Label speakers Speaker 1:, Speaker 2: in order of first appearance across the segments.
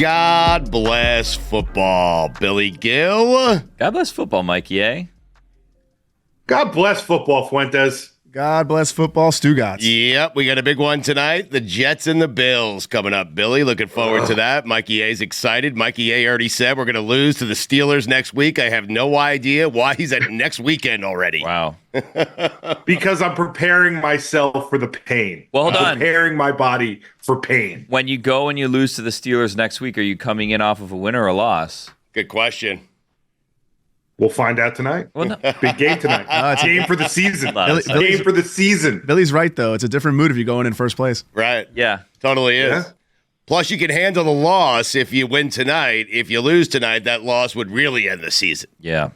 Speaker 1: God bless football, Billy Gill.
Speaker 2: God bless football, Mikey A.
Speaker 3: God bless football, Fuentes.
Speaker 4: God bless football, Stugotz.
Speaker 1: Yep, we got a big one tonight. The Jets and the Bills coming up, Billy. Looking forward to that. Mikey A's excited. Mikey A already said we're going to lose to the Steelers next week. I have no idea why he's at next weekend already.
Speaker 2: Wow.
Speaker 3: Because I'm preparing myself for the pain.
Speaker 2: Well, hold on.
Speaker 3: Preparing my body for pain.
Speaker 2: When you go and you lose to the Steelers next week, are you coming in off of a win or a loss?
Speaker 1: Good question.
Speaker 3: We'll find out tonight.
Speaker 2: Well, no.
Speaker 3: Big game tonight.
Speaker 4: It's
Speaker 3: Game for the season.
Speaker 4: Billy's-
Speaker 3: Game for the season.
Speaker 4: Billy's right, though. It's a different mood if you go in first place.
Speaker 1: Right.
Speaker 2: Yeah.
Speaker 1: Totally is.
Speaker 3: Yeah.
Speaker 1: Plus, you can handle the loss if you win tonight. If you lose tonight, that loss would really end the season.
Speaker 2: Yeah.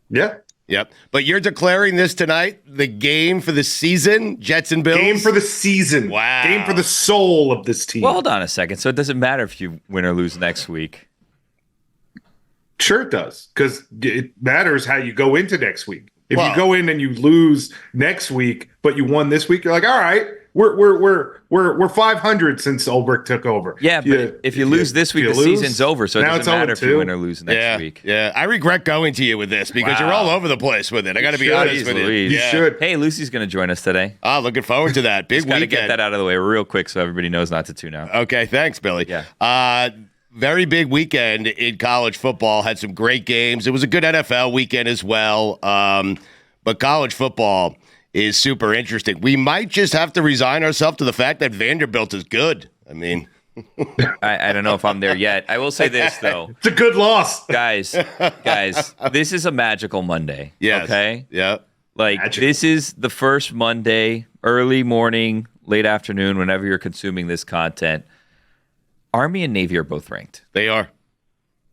Speaker 3: Yeah.
Speaker 1: Yep. But you're declaring this tonight the game for the season, Jets and Bills?
Speaker 3: Game for the season.
Speaker 1: Wow.
Speaker 3: Game for the soul of this team.
Speaker 2: Well, hold on a second. So it doesn't matter if you win or lose next week.
Speaker 3: Sure it does, because it matters how you go into next week. If
Speaker 1: Well-
Speaker 3: you go in and you lose next week, but you won this week, you're like, all right, we're 500 since Ulbrich took over.
Speaker 2: Yeah, but if you lose this week, the season's over. So it
Speaker 3: now
Speaker 2: doesn't
Speaker 3: it's
Speaker 2: matter if
Speaker 3: 0-2.
Speaker 2: you win or lose next week.
Speaker 1: Yeah. I regret going to you with this because you're all over the place with it. I got to be
Speaker 3: should.
Speaker 1: honest with you.
Speaker 2: Louise.
Speaker 3: You should.
Speaker 2: Hey, Lucy's going to join us today.
Speaker 1: Ah, looking forward to that. Big
Speaker 2: Got to
Speaker 1: weekend.
Speaker 2: get that out of the way real quick so everybody knows not to tune out.
Speaker 1: Okay, thanks, Billy.
Speaker 2: Yeah.
Speaker 1: Very big weekend in college football. Had some great games. It was a good NFL weekend as well. But college football is super interesting. We might just have to resign ourselves to the fact that Vanderbilt is good. I mean,
Speaker 2: I don't know if I'm there yet. I will say this, though.
Speaker 3: It's a good loss.
Speaker 2: Guys, this is a magical Monday.
Speaker 1: yes.
Speaker 2: Okay?
Speaker 1: Yeah.
Speaker 2: Like,
Speaker 3: Magical.
Speaker 2: this is the first Monday, early morning, late afternoon, whenever you're consuming this content. Army and Navy are both ranked.
Speaker 1: They are.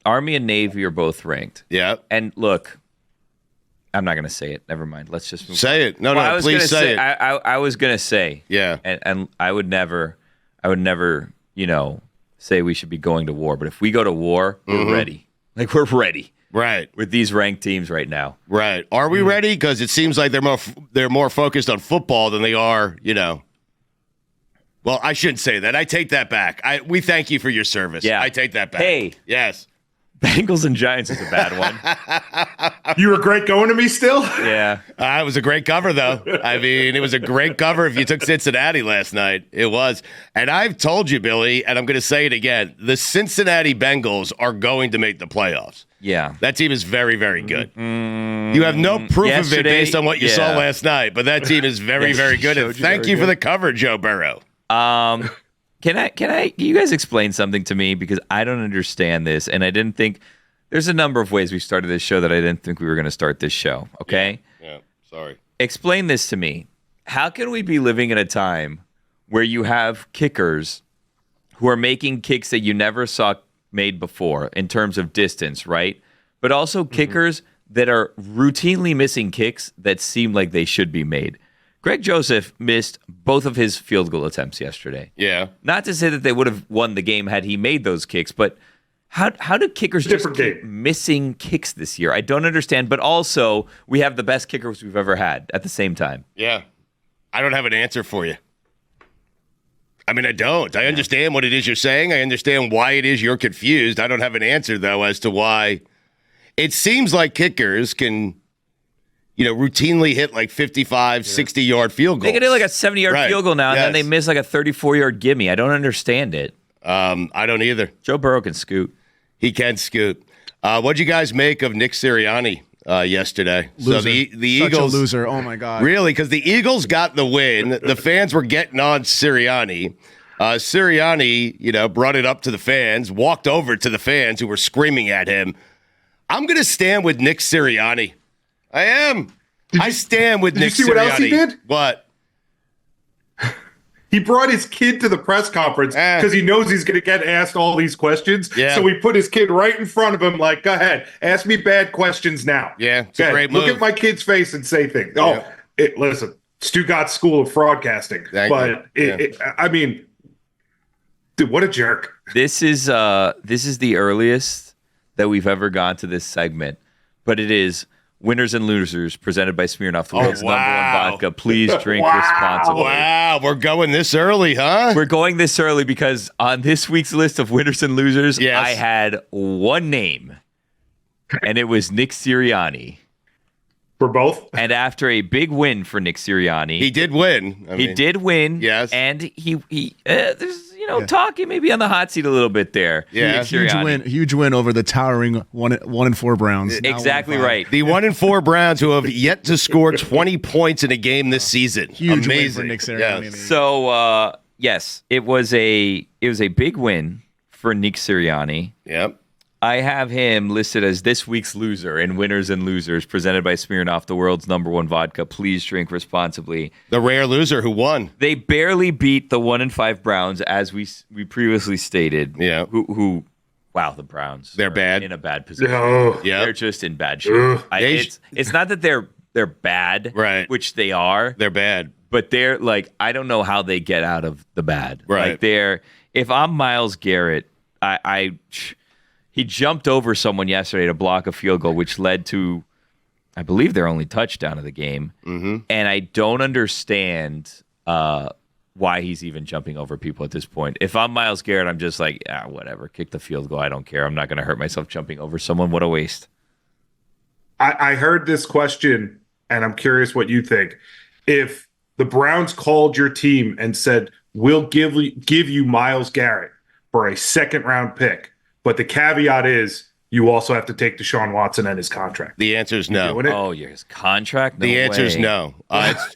Speaker 2: Army and Navy are both ranked.
Speaker 1: Yeah.
Speaker 2: And look, I'm not going to say it. Never mind. Let's just move
Speaker 1: Say it. No,
Speaker 2: Well, I
Speaker 1: no,
Speaker 2: was
Speaker 1: please
Speaker 2: gonna
Speaker 1: say it.
Speaker 2: I was going to say.
Speaker 1: Yeah.
Speaker 2: And I would never, say we should be going to war. But if we go to war, we're ready. Like, we're ready
Speaker 1: Right.
Speaker 2: with these ranked teams right now.
Speaker 1: Right. Are we ready? Because it seems like they're more focused on football than they are, Well, I shouldn't say that. I take that back. We thank you for your service.
Speaker 2: Yeah.
Speaker 1: I take that back.
Speaker 2: Hey.
Speaker 1: Yes.
Speaker 2: Bengals and Giants is a bad one.
Speaker 3: You regret going to me still?
Speaker 2: Yeah.
Speaker 1: It was a great cover, though. I mean, it was a great cover if you took Cincinnati last night. It was. And I've told you, Billy, and I'm going to say it again, the Cincinnati Bengals are going to make the playoffs.
Speaker 2: Yeah.
Speaker 1: That team is very, very good. You have no proof of it
Speaker 2: Yesterday,
Speaker 1: based on what you saw
Speaker 2: yeah.
Speaker 1: last night, but that team is very, very good. And thank you for the cover, Joe Burrow.
Speaker 2: Can you guys explain something to me? Because I don't understand this, and I didn't think there's a number of ways we started this show that I didn't think we were going to start this show. Okay.
Speaker 1: Yeah. Sorry.
Speaker 2: Explain this to me. How can we be living in a time where you have kickers who are making kicks that you never saw made before in terms of distance, right? But also kickers that are routinely missing kicks that seem like they should be made. Greg Joseph missed both of his field goal attempts yesterday.
Speaker 1: Yeah.
Speaker 2: Not to say that they would have won the game had he made those kicks, but how do kickers just keep missing kicks this year? I don't understand. But also, we have the best kickers we've ever had at the same time.
Speaker 1: Yeah. I don't have an answer for you. I mean, I don't. I understand what it is you're saying. I understand why it is you're confused. I don't have an answer, though, as to why. It seems like kickers can, routinely hit like 55, 60-yard field goals.
Speaker 2: They can hit like a 70-yard field goal now, and then they miss like a 34-yard gimme. I don't understand it.
Speaker 1: I don't either.
Speaker 2: Joe Burrow can scoot.
Speaker 1: He can scoot. What'd you guys make of Nick Sirianni yesterday?
Speaker 4: Loser.
Speaker 1: So the
Speaker 4: Such
Speaker 1: Eagles,
Speaker 4: a loser. Oh, my God.
Speaker 1: really, because the Eagles got the win. The fans were getting on Sirianni. Sirianni, brought it up to the fans, walked over to the fans who were screaming at him. I'm going to stand with Nick Sirianni. I am. I stand with Nick Sirianni.
Speaker 3: Did you see what else he did?
Speaker 1: What?
Speaker 3: He brought his kid to the press conference because he knows he's going to get asked all these questions.
Speaker 1: Yeah.
Speaker 3: So he put his kid right in front of him, like, go ahead, ask me bad questions now.
Speaker 1: Yeah, it's a great move.
Speaker 3: Look at my kid's face and say things. Oh, listen, Stugotz School of Broadcasting. I mean, dude, what a jerk.
Speaker 2: This is the earliest that we've ever gone to this segment, but it is Winners and Losers, presented by Smirnoff, the world's number one vodka. Please drink
Speaker 3: Wow.
Speaker 2: responsibly.
Speaker 1: Wow, we're going this early, huh?
Speaker 2: We're going this early because on this week's list of winners and losers,
Speaker 1: Yes.
Speaker 2: I had one name, and it was Nick Sirianni.
Speaker 3: For both?
Speaker 2: And after a big win for Nick Sirianni,
Speaker 1: He did win.
Speaker 2: he did win.
Speaker 1: Yes.
Speaker 2: And there's talking maybe on the hot seat a little bit there.
Speaker 1: Yeah.
Speaker 2: Nick
Speaker 4: Huge win over the towering 1-4 Browns. Now
Speaker 2: Exactly
Speaker 4: 1-5.
Speaker 2: right.
Speaker 1: The 1-4 Browns, who have yet to score 20 points in a game this season.
Speaker 4: Huge
Speaker 1: Amazing.
Speaker 4: win for Nick Sirianni.
Speaker 1: Yes.
Speaker 2: So yes, it was a big win for Nick Sirianni.
Speaker 1: Yep.
Speaker 2: I have him listed as this week's loser in Winners and Losers, presented by Smirnoff, the world's number one vodka. Please drink responsibly.
Speaker 1: The rare loser who won.
Speaker 2: They barely beat the 1-5 Browns, as we previously stated.
Speaker 1: Yeah.
Speaker 2: Who wow, the Browns.
Speaker 1: They're
Speaker 2: are
Speaker 1: bad.
Speaker 2: in a bad position.
Speaker 3: No.
Speaker 1: Yeah.
Speaker 2: They're just in bad shape. It's not that they're bad,
Speaker 1: Right.
Speaker 2: which they are.
Speaker 1: They're bad.
Speaker 2: But they're like, I don't know how they get out of the bad.
Speaker 1: Right.
Speaker 2: Like if I'm Myles Garrett, he jumped over someone yesterday to block a field goal, which led to, I believe, their only touchdown of the game. Mm-hmm. And I don't understand why he's even jumping over people at this point. If I'm Myles Garrett, I'm just like, whatever, kick the field goal. I don't care. I'm not going to hurt myself jumping over someone. What a waste.
Speaker 3: I heard this question, and I'm curious what you think. If the Browns called your team and said, we'll give you Myles Garrett for a second-round pick, but the caveat is you also have to take Deshaun Watson and his contract.
Speaker 1: The answer is no.
Speaker 3: Doing it?
Speaker 2: Oh, his contract? No
Speaker 1: The answer is
Speaker 2: way.
Speaker 1: no.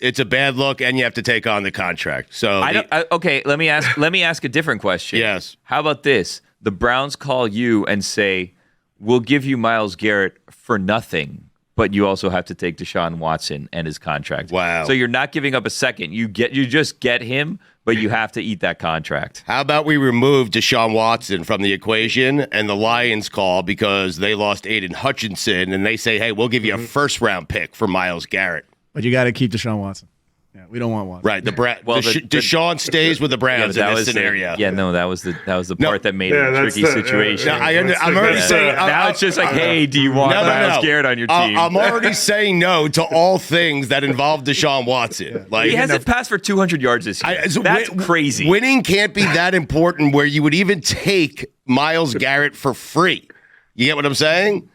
Speaker 1: It's a bad look, and you have to take on the contract. So
Speaker 2: Okay, let me ask a different question.
Speaker 1: Yes.
Speaker 2: How about this? The Browns call you and say, we'll give you Myles Garrett for nothing, but you also have to take Deshaun Watson and his contract.
Speaker 1: Wow.
Speaker 2: So you're not giving up a second. You just get him, but you have to eat that contract.
Speaker 1: How about we remove Deshaun Watson from the equation and the Lions call because they lost Aiden Hutchinson and they say, hey, we'll give you a first-round pick for Myles Garrett.
Speaker 4: But you got to keep Deshaun Watson. Yeah, we don't want Watson.
Speaker 1: Right.
Speaker 2: Well,
Speaker 1: Deshaun stays with the Browns in this scenario.
Speaker 2: that was the part that made it a tricky situation.
Speaker 1: No, I'm already saying
Speaker 2: now it's just like, hey, do you want Myles Garrett on your team?
Speaker 1: I'm already saying no to all things that involve Deshaun Watson. Like
Speaker 2: he hasn't passed for 200 yards this year. That's crazy.
Speaker 1: Winning can't be that important where you would even take Myles Garrett for free. You get what I'm saying?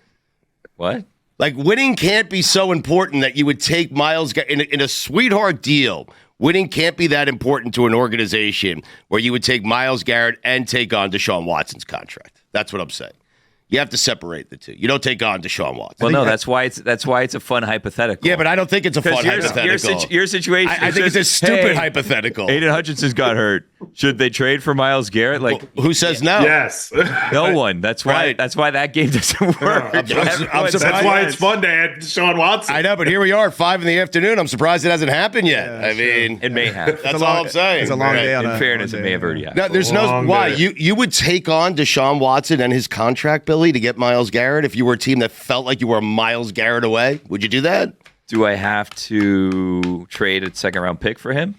Speaker 2: What?
Speaker 1: Like, winning can't be so important that you would take Myles Garrett in a sweetheart deal. Winning can't be that important to an organization where you would take Myles Garrett and take on Deshaun Watson's contract. That's what I'm saying. You have to separate the two. You don't take on Deshaun Watson.
Speaker 2: Well, no, that's why it's a fun hypothetical.
Speaker 1: Yeah, but I don't think it's a fun hypothetical.
Speaker 2: Your situation.
Speaker 1: I think it's a stupid hypothetical.
Speaker 2: Aiden Hutchinson's got hurt. Should they trade for Myles Garrett? Like,
Speaker 1: who says no?
Speaker 3: Yes.
Speaker 2: no one. That's why.
Speaker 1: Right.
Speaker 2: That's why that game doesn't work.
Speaker 1: I'm surprised.
Speaker 3: That's why it's fun to add Deshaun Watson.
Speaker 1: I know, but here we are, 5 PM. I'm surprised it hasn't happened yet.
Speaker 4: Yeah,
Speaker 1: I mean,
Speaker 2: It may have.
Speaker 1: that's all I'm saying.
Speaker 4: It's a long day on
Speaker 2: In
Speaker 4: a
Speaker 2: fairness,
Speaker 4: long
Speaker 2: it
Speaker 4: day.
Speaker 2: may have already happened.
Speaker 1: No, there's no
Speaker 3: Long
Speaker 1: why
Speaker 3: day.
Speaker 1: you would take on Deshaun Watson and his contract, Billy, to get Myles Garrett if you were a team that felt like you were Myles Garrett away. Would you do that?
Speaker 2: Do I have to trade a second-round pick for him?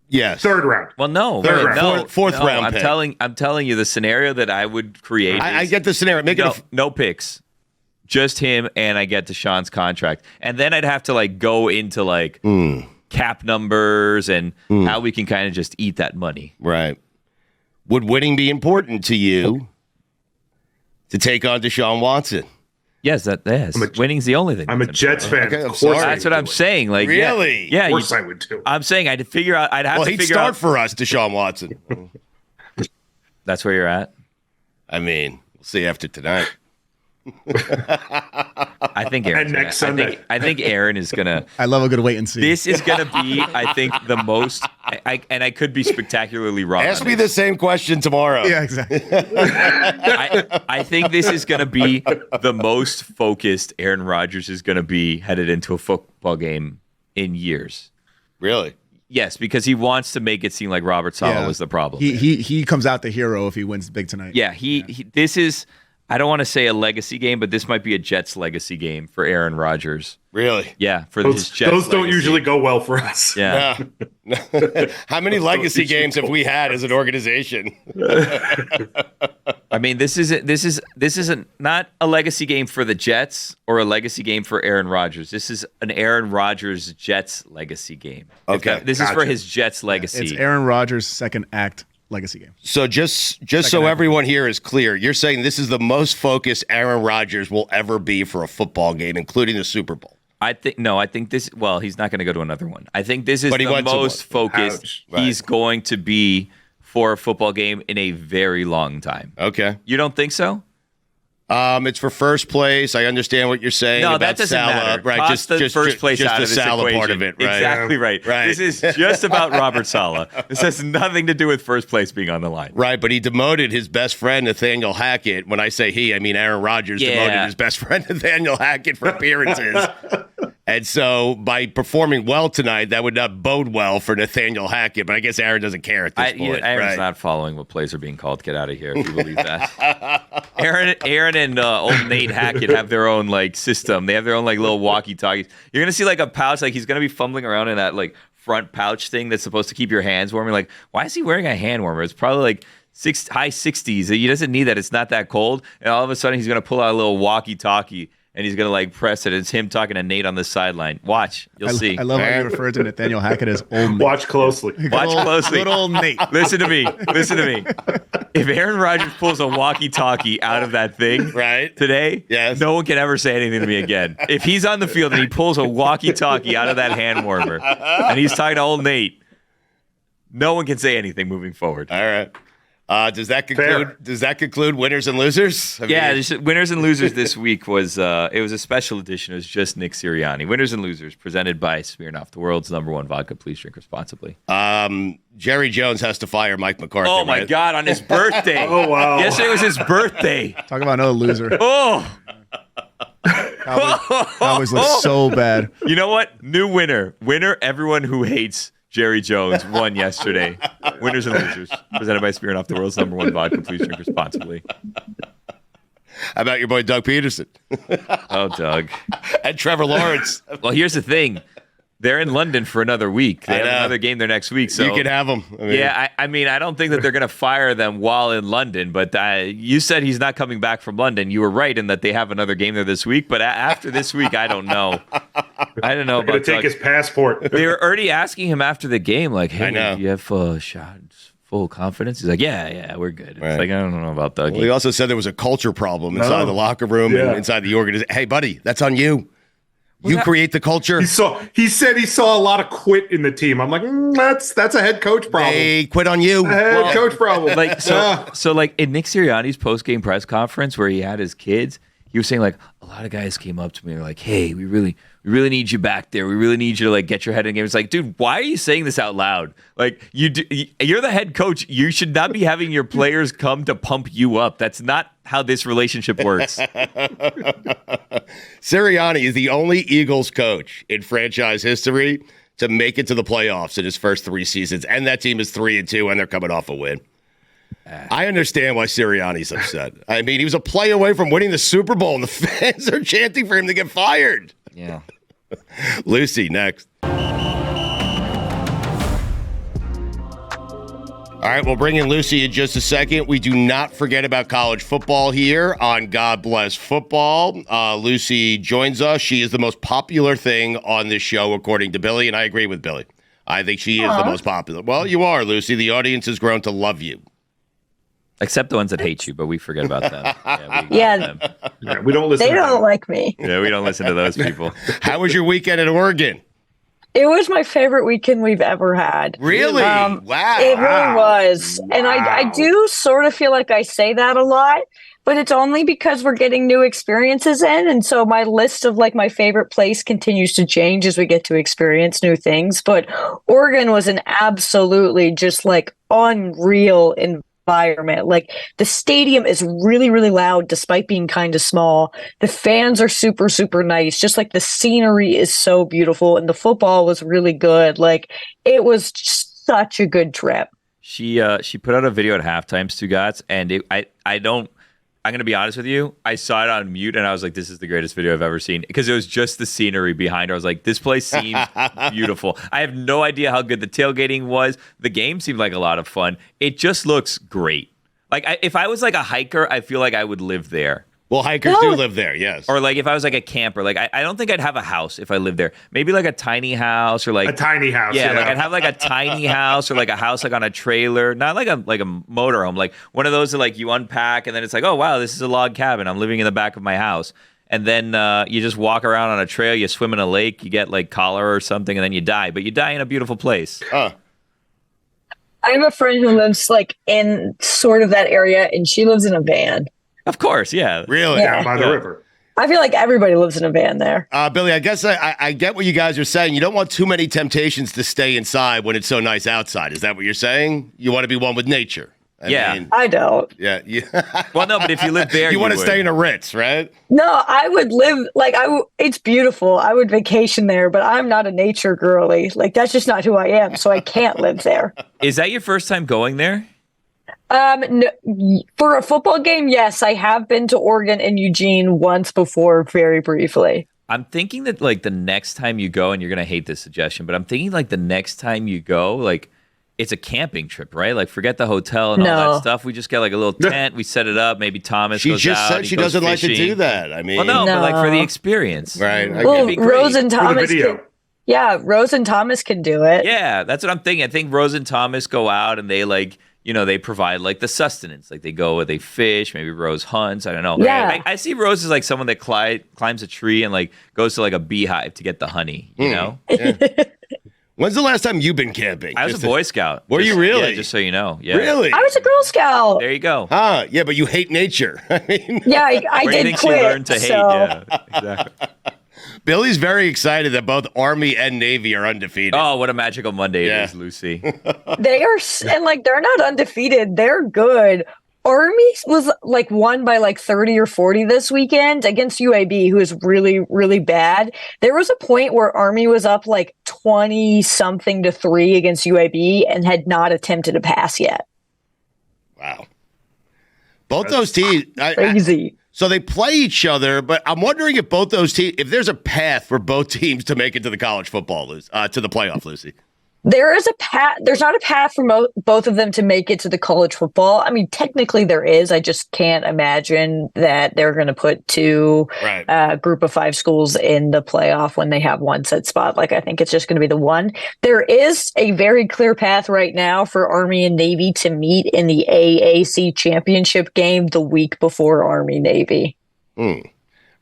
Speaker 1: Yes.
Speaker 3: Third round.
Speaker 2: Well, no.
Speaker 3: Third
Speaker 2: wait,
Speaker 3: round.
Speaker 2: no,
Speaker 1: Fourth
Speaker 2: no,
Speaker 1: round
Speaker 2: I'm
Speaker 1: pick.
Speaker 2: telling you the scenario that I would create.
Speaker 1: I
Speaker 2: is
Speaker 1: get the scenario. Make it
Speaker 2: no picks, just him, and I get Deshaun's contract, and then I'd have to like go into like cap numbers and how we can kind of just eat that money.
Speaker 1: right. Would winning be important to you to take on Deshaun Watson?
Speaker 2: Yes, winning's the only thing.
Speaker 3: I'm a
Speaker 2: that's
Speaker 3: Jets fan.
Speaker 1: Okay, I'm
Speaker 3: Of course
Speaker 1: sorry.
Speaker 3: I
Speaker 2: That's what
Speaker 3: would
Speaker 2: I'm
Speaker 3: do it.
Speaker 2: saying. Like,
Speaker 1: Really?
Speaker 2: Yeah.
Speaker 3: Of course I would too.
Speaker 2: I'm saying I'd figure out. I'd have
Speaker 1: Well,
Speaker 2: to
Speaker 1: he'd
Speaker 2: figure
Speaker 1: start
Speaker 2: out.
Speaker 1: for us, Deshaun Watson.
Speaker 2: That's where you're at.
Speaker 1: I mean, we'll see after tonight.
Speaker 2: I think Aaron's
Speaker 3: And next
Speaker 2: gonna,
Speaker 3: Sunday.
Speaker 2: I think Aaron is gonna.
Speaker 4: I love a good wait and see.
Speaker 2: This is gonna be, I think, the most. I could be spectacularly wrong.
Speaker 1: Ask
Speaker 2: on
Speaker 1: me
Speaker 2: this.
Speaker 1: the same question tomorrow.
Speaker 4: Yeah, exactly.
Speaker 2: I think this is going to be the most focused Aaron Rodgers is going to be headed into a football game in years.
Speaker 1: Really?
Speaker 2: Yes, because he wants to make it seem like Robert Saleh
Speaker 4: Yeah.
Speaker 2: was the problem.
Speaker 4: He comes out the hero if he wins big tonight.
Speaker 2: yeah, he this is I don't want to say a legacy game, but this might be a Jets legacy game for Aaron Rodgers.
Speaker 1: Really?
Speaker 2: Yeah, for his Jets
Speaker 3: Those don't
Speaker 2: legacy.
Speaker 3: usually go well for us.
Speaker 2: Yeah.
Speaker 1: How many legacy games have we had as an organization?
Speaker 2: I mean, this isn't not a legacy game for the Jets or a legacy game for Aaron Rodgers. This is an Aaron Rodgers Jets legacy game.
Speaker 1: Okay,
Speaker 2: This is for his Jets legacy.
Speaker 4: It's Aaron Rodgers' second act legacy game.
Speaker 1: So just so everyone here is clear, you're saying this is the most focused Aaron Rodgers will ever be for a football game, including the Super Bowl.
Speaker 2: I think this. Well, he's not going to go to another one. I think this is
Speaker 1: But he
Speaker 2: the
Speaker 1: went to
Speaker 2: most
Speaker 1: one.
Speaker 2: focused
Speaker 3: Ouch.
Speaker 2: he's going to be for a football game in a very long time.
Speaker 1: Okay.
Speaker 2: You don't think so?
Speaker 1: It's for first place. I understand what you're saying.
Speaker 2: No,
Speaker 1: about
Speaker 2: that doesn't
Speaker 1: Salah.
Speaker 2: matter.
Speaker 1: Right,
Speaker 2: Toss the first place
Speaker 1: just
Speaker 2: out
Speaker 1: the
Speaker 2: of this
Speaker 1: Salah
Speaker 2: equation.
Speaker 1: part of it. Right.
Speaker 2: Exactly right.
Speaker 1: Right.
Speaker 2: This is just about Robert Saleh. This has nothing to do with first place being on the line.
Speaker 1: Right, but he demoted his best friend Nathaniel Hackett. When I say he, I mean Aaron Rodgers demoted his best friend Nathaniel Hackett for appearances. And so by performing well tonight, that would not bode well for Nathaniel Hackett. But I guess Aaron doesn't care at this point.
Speaker 2: Aaron's not following what plays are being called. Get out of here if you believe that. Aaron and old Nate Hackett have their own like system. They have their own like little walkie-talkies. You're gonna see like a pouch, like he's gonna be fumbling around in that like front pouch thing that's supposed to keep your hands warm. You're like, why is he wearing a hand warmer? It's probably like high 60s. He doesn't need that. It's not that cold. And all of a sudden he's gonna pull out a little walkie-talkie. And he's going to like press it. It's him talking to Nate on the sideline. Watch. You'll see.
Speaker 4: I love how you refer to Nathaniel Hackett as old Nate.
Speaker 3: Watch closely.
Speaker 2: Watch closely.
Speaker 4: Good old Nate.
Speaker 2: Listen to me. Listen to me. If Aaron Rodgers pulls a walkie-talkie out of that thing today, no one can ever say anything to me again. If he's on the field and he pulls a walkie-talkie out of that hand warmer and he's talking to old Nate, no one can say anything moving forward.
Speaker 1: All right. Does that conclude winners and losers?
Speaker 2: Winners and losers this week was it was a special edition. It was just Nick Sirianni. Winners and losers presented by Smirnoff, the world's #1 vodka. Please drink responsibly.
Speaker 1: Jerry Jones has to fire Mike McCarthy.
Speaker 2: Oh my God! On his birthday.
Speaker 3: Oh wow!
Speaker 2: Yesterday was his birthday.
Speaker 4: Talk about another loser.
Speaker 2: Oh.
Speaker 4: Cowboys look so bad.
Speaker 2: You know what? New winner. Winner. Everyone who hates Jerry Jones won yesterday. Winners and losers presented by Smirnoff, the world's #1 vodka. Please drink responsibly.
Speaker 1: How about your boy Doug Peterson?
Speaker 2: Oh, Doug.
Speaker 1: And Trevor Lawrence.
Speaker 2: Well, here's the thing. They're in London for another week. They have another game there next week. So
Speaker 1: you can have them.
Speaker 2: I mean, I don't think that they're going to fire them while in London. But you said he's not coming back from London. You were right in that they have another game there this week. But after this week, I don't know. I don't know about
Speaker 3: Going to take his passport.
Speaker 2: They were already asking him after the game, like, "Hey, do you have shots, full confidence?" He's like, "Yeah, we're good." It's like, I don't know about Doug.
Speaker 1: Well, he also said there was a culture problem inside the locker room and inside the organization. Hey, buddy, that's on you. You create the culture.
Speaker 3: He said he saw a lot of quit in the team. I'm like, that's a head coach problem.
Speaker 1: They quit on you.
Speaker 3: A head coach problem.
Speaker 2: Like so like in Nick Sirianni's post-game press conference where he had his kids, he was saying like a lot of guys came up to me and were like, "Hey, we really need you back there. We really need you to like get your head in the game." It's like, dude, why are you saying this out loud? Like you're the head coach. You should not be having your players come to pump you up. That's not how this relationship works.
Speaker 1: Sirianni is the only Eagles coach in franchise history to make it to the playoffs in his first 3 seasons, and that team is 3-2, and they're coming off a win. I understand why Sirianni's upset. I mean, he was a play away from winning the Super Bowl, and the fans are chanting for him to get fired.
Speaker 2: Yeah.
Speaker 1: Lucy, next. All right, we'll bring in Lucy in just a second. We do not forget about college football here on God Bless Football. Lucy joins us. She is the most popular thing on this show, according to Billy, and I agree with Billy. I think she is the most popular. Well, you are, Lucy. The audience has grown to love you.
Speaker 2: Except the ones that hate you, but we forget about them.
Speaker 3: We don't listen.
Speaker 5: They don't like me.
Speaker 2: Yeah, we don't listen to those people.
Speaker 1: How was your weekend in Oregon?
Speaker 5: It was my favorite weekend we've ever had.
Speaker 1: Really? Wow.
Speaker 5: It really was. And I do sort of feel like I say that a lot, but it's only because we're getting new experiences in. And so my list of like my favorite place continues to change as we get to experience new things. But Oregon was an absolutely just like unreal environment. Like the stadium is really, really loud despite being kind of small. The fans are super, super nice. Just like the scenery is so beautiful and the football was really good. Like it was just such a good trip.
Speaker 2: She put out a video at halftime, Stugotz, and I I'm going to be honest with you. I saw it on mute and I was like, this is the greatest video I've ever seen because it was just the scenery behind her. I was like, this place seems beautiful. I have no idea how good the tailgating was. The game seemed like a lot of fun. It just looks great. Like if I was like a hiker, I feel like I would live there.
Speaker 1: Well, hikers do live there, yes.
Speaker 2: Or like if I was like a camper, like I don't think I'd have a house if I lived there. Maybe like a tiny house or like
Speaker 3: a tiny house.
Speaker 2: Yeah, like I'd have like a tiny house or like a house like on a trailer, not like a motorhome, like one of those that like you unpack and then it's like, oh wow, this is a log cabin. I'm living in the back of my house. And then you just walk around on a trail, you swim in a lake, you get like cholera or something, and then you die. But you die in a beautiful place.
Speaker 5: I have a friend who lives like in sort of that area, and she lives in a van.
Speaker 2: Of course, yeah.
Speaker 1: Really?
Speaker 3: Down by the river.
Speaker 5: I feel like everybody lives in a van there.
Speaker 1: Billy, I guess I get what you guys are saying. You don't want too many temptations to stay inside when it's so nice outside. Is that what you're saying? You want to be one with nature.
Speaker 5: I don't.
Speaker 1: Yeah.
Speaker 2: Well, no, but if you live there,
Speaker 1: you want to stay in a Ritz, right?
Speaker 5: No, I would live like it's beautiful. I would vacation there, but I'm not a nature girly. Like that's just not who I am. So I can't live there.
Speaker 2: Is that your first time going there?
Speaker 5: No, for a football game, yes, I have been to Oregon and Eugene once before, very briefly.
Speaker 2: I'm thinking that like the next time you go, and you're gonna hate this suggestion, but I'm thinking like the next time you go, like it's a camping trip, right? Like forget the hotel and all that stuff. We just get like a little tent, we set it up. Maybe Thomas
Speaker 1: She
Speaker 2: goes
Speaker 1: just
Speaker 2: out,
Speaker 1: said she doesn't like to do that. I mean,
Speaker 2: well, no, but like for the experience,
Speaker 1: right?
Speaker 5: Well, Rose and Thomas. Rose and Thomas can do it.
Speaker 2: Yeah, that's what I'm thinking. I think Rose and Thomas go out and they like. You know, they provide like the sustenance. Like they go, they fish, maybe Rose hunts. I don't know.
Speaker 5: Yeah.
Speaker 2: I see Rose as like someone that climbs a tree and like goes to like a beehive to get the honey, you know?
Speaker 1: Yeah. When's the last time you've been camping?
Speaker 2: I was a Boy Scout.
Speaker 1: Were you really?
Speaker 2: Yeah, just so you know. Yeah.
Speaker 1: Really?
Speaker 5: I was a Girl Scout.
Speaker 2: There you go.
Speaker 1: Yeah, but you hate nature. I mean,
Speaker 5: yeah, I
Speaker 2: Where
Speaker 5: did
Speaker 2: do you think
Speaker 5: quit.
Speaker 2: she learned to hate? Yeah, exactly.
Speaker 1: Billy's very excited that both Army and Navy are undefeated.
Speaker 2: Oh, what a magical Monday it is, Lucy.
Speaker 5: They are, and like they're not undefeated. They're good. Army was like won by like 30 or 40 this weekend against UAB, who is really, really bad. There was a point where Army was up like 20 something to 3 against UAB and had not attempted a pass yet.
Speaker 1: Wow. Both those teams.
Speaker 5: Crazy.
Speaker 1: So they play each other, but I'm wondering if both those teams, if there's a path for both teams to make it to the college football, to the playoff, Lucy.
Speaker 5: There is a path. There's not a path for both of them to make it to the college football. I mean, technically there is. I just can't imagine that they're going to put two group of 5 schools in the playoff when they have one set spot. Like, I think it's just going to be the one. There is a very clear path right now for Army and Navy to meet in the AAC championship game the week before Army Navy.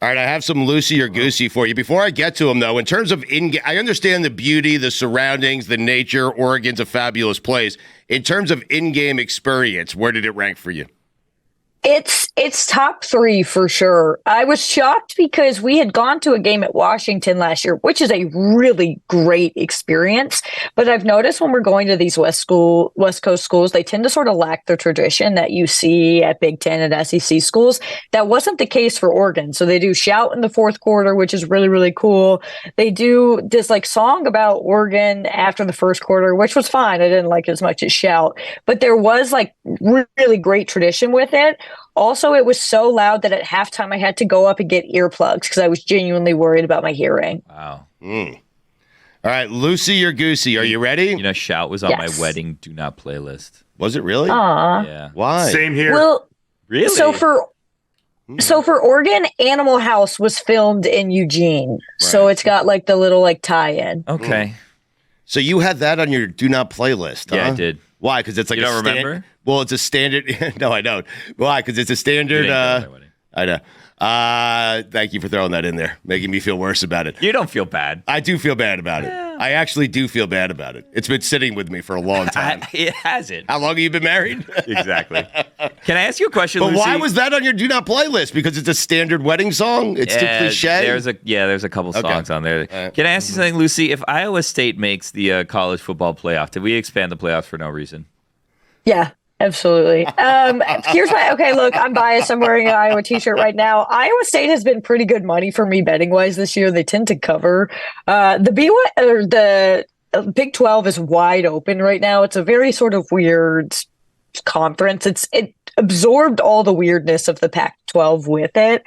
Speaker 1: All right, I have some Lucy or Goosey for you. Before I get to them, though, in terms of I understand the beauty, the surroundings, the nature. Oregon's a fabulous place. In terms of in-game experience, where did it rank for you?
Speaker 5: It's top 3 for sure. I was shocked because we had gone to a game at Washington last year, which is a really great experience. But I've noticed when we're going to these West Coast schools, they tend to sort of lack the tradition that you see at Big Ten and SEC schools. That wasn't the case for Oregon. So they do shout in the fourth quarter, which is really, really cool. They do this like song about Oregon after the first quarter, which was fine. I didn't like it as much as shout, but there was like really great tradition with it. Also, it was so loud that at halftime I had to go up and get earplugs because I was genuinely worried about my hearing.
Speaker 2: Wow.
Speaker 1: All right, Lucy or Goosey, are you ready?
Speaker 2: You know, shout was on my wedding do not playlist.
Speaker 1: Was it really?
Speaker 2: Yeah.
Speaker 1: Why?
Speaker 3: Same here.
Speaker 5: Well,
Speaker 2: really?
Speaker 5: So for Oregon, Animal House was filmed in Eugene. So it's got like the little like tie-in.
Speaker 2: Okay.
Speaker 1: So you had that on your do not playlist, huh?
Speaker 2: Yeah, I did.
Speaker 1: Why? Because it's like
Speaker 2: you don't remember?
Speaker 1: Well, it's a standard. No, I don't. Why? Because it's a standard. I know. Thank you for throwing that in there, making me feel worse about it.
Speaker 2: You don't feel bad.
Speaker 1: I do feel bad about it. I actually do feel bad about it. It's been sitting with me for a long time.
Speaker 2: It hasn't.
Speaker 1: How long have you been married?
Speaker 2: Exactly. Can I ask you a question,
Speaker 1: But
Speaker 2: Lucy?
Speaker 1: why was that on your do not playlist? Because it's a standard wedding song? It's too cliche?
Speaker 2: There's a couple songs on there. Can I ask you something, Lucy? If Iowa State makes the college football playoff, did we expand the playoffs for no reason?
Speaker 5: Yeah, absolutely. Here's look, I'm biased. I'm wearing an Iowa t-shirt right now. Iowa State has been pretty good money for me betting wise this year. They tend to cover. The Big 12 is wide open right now. It's a very sort of weird conference. It absorbed all the weirdness of the Pac-12 with it.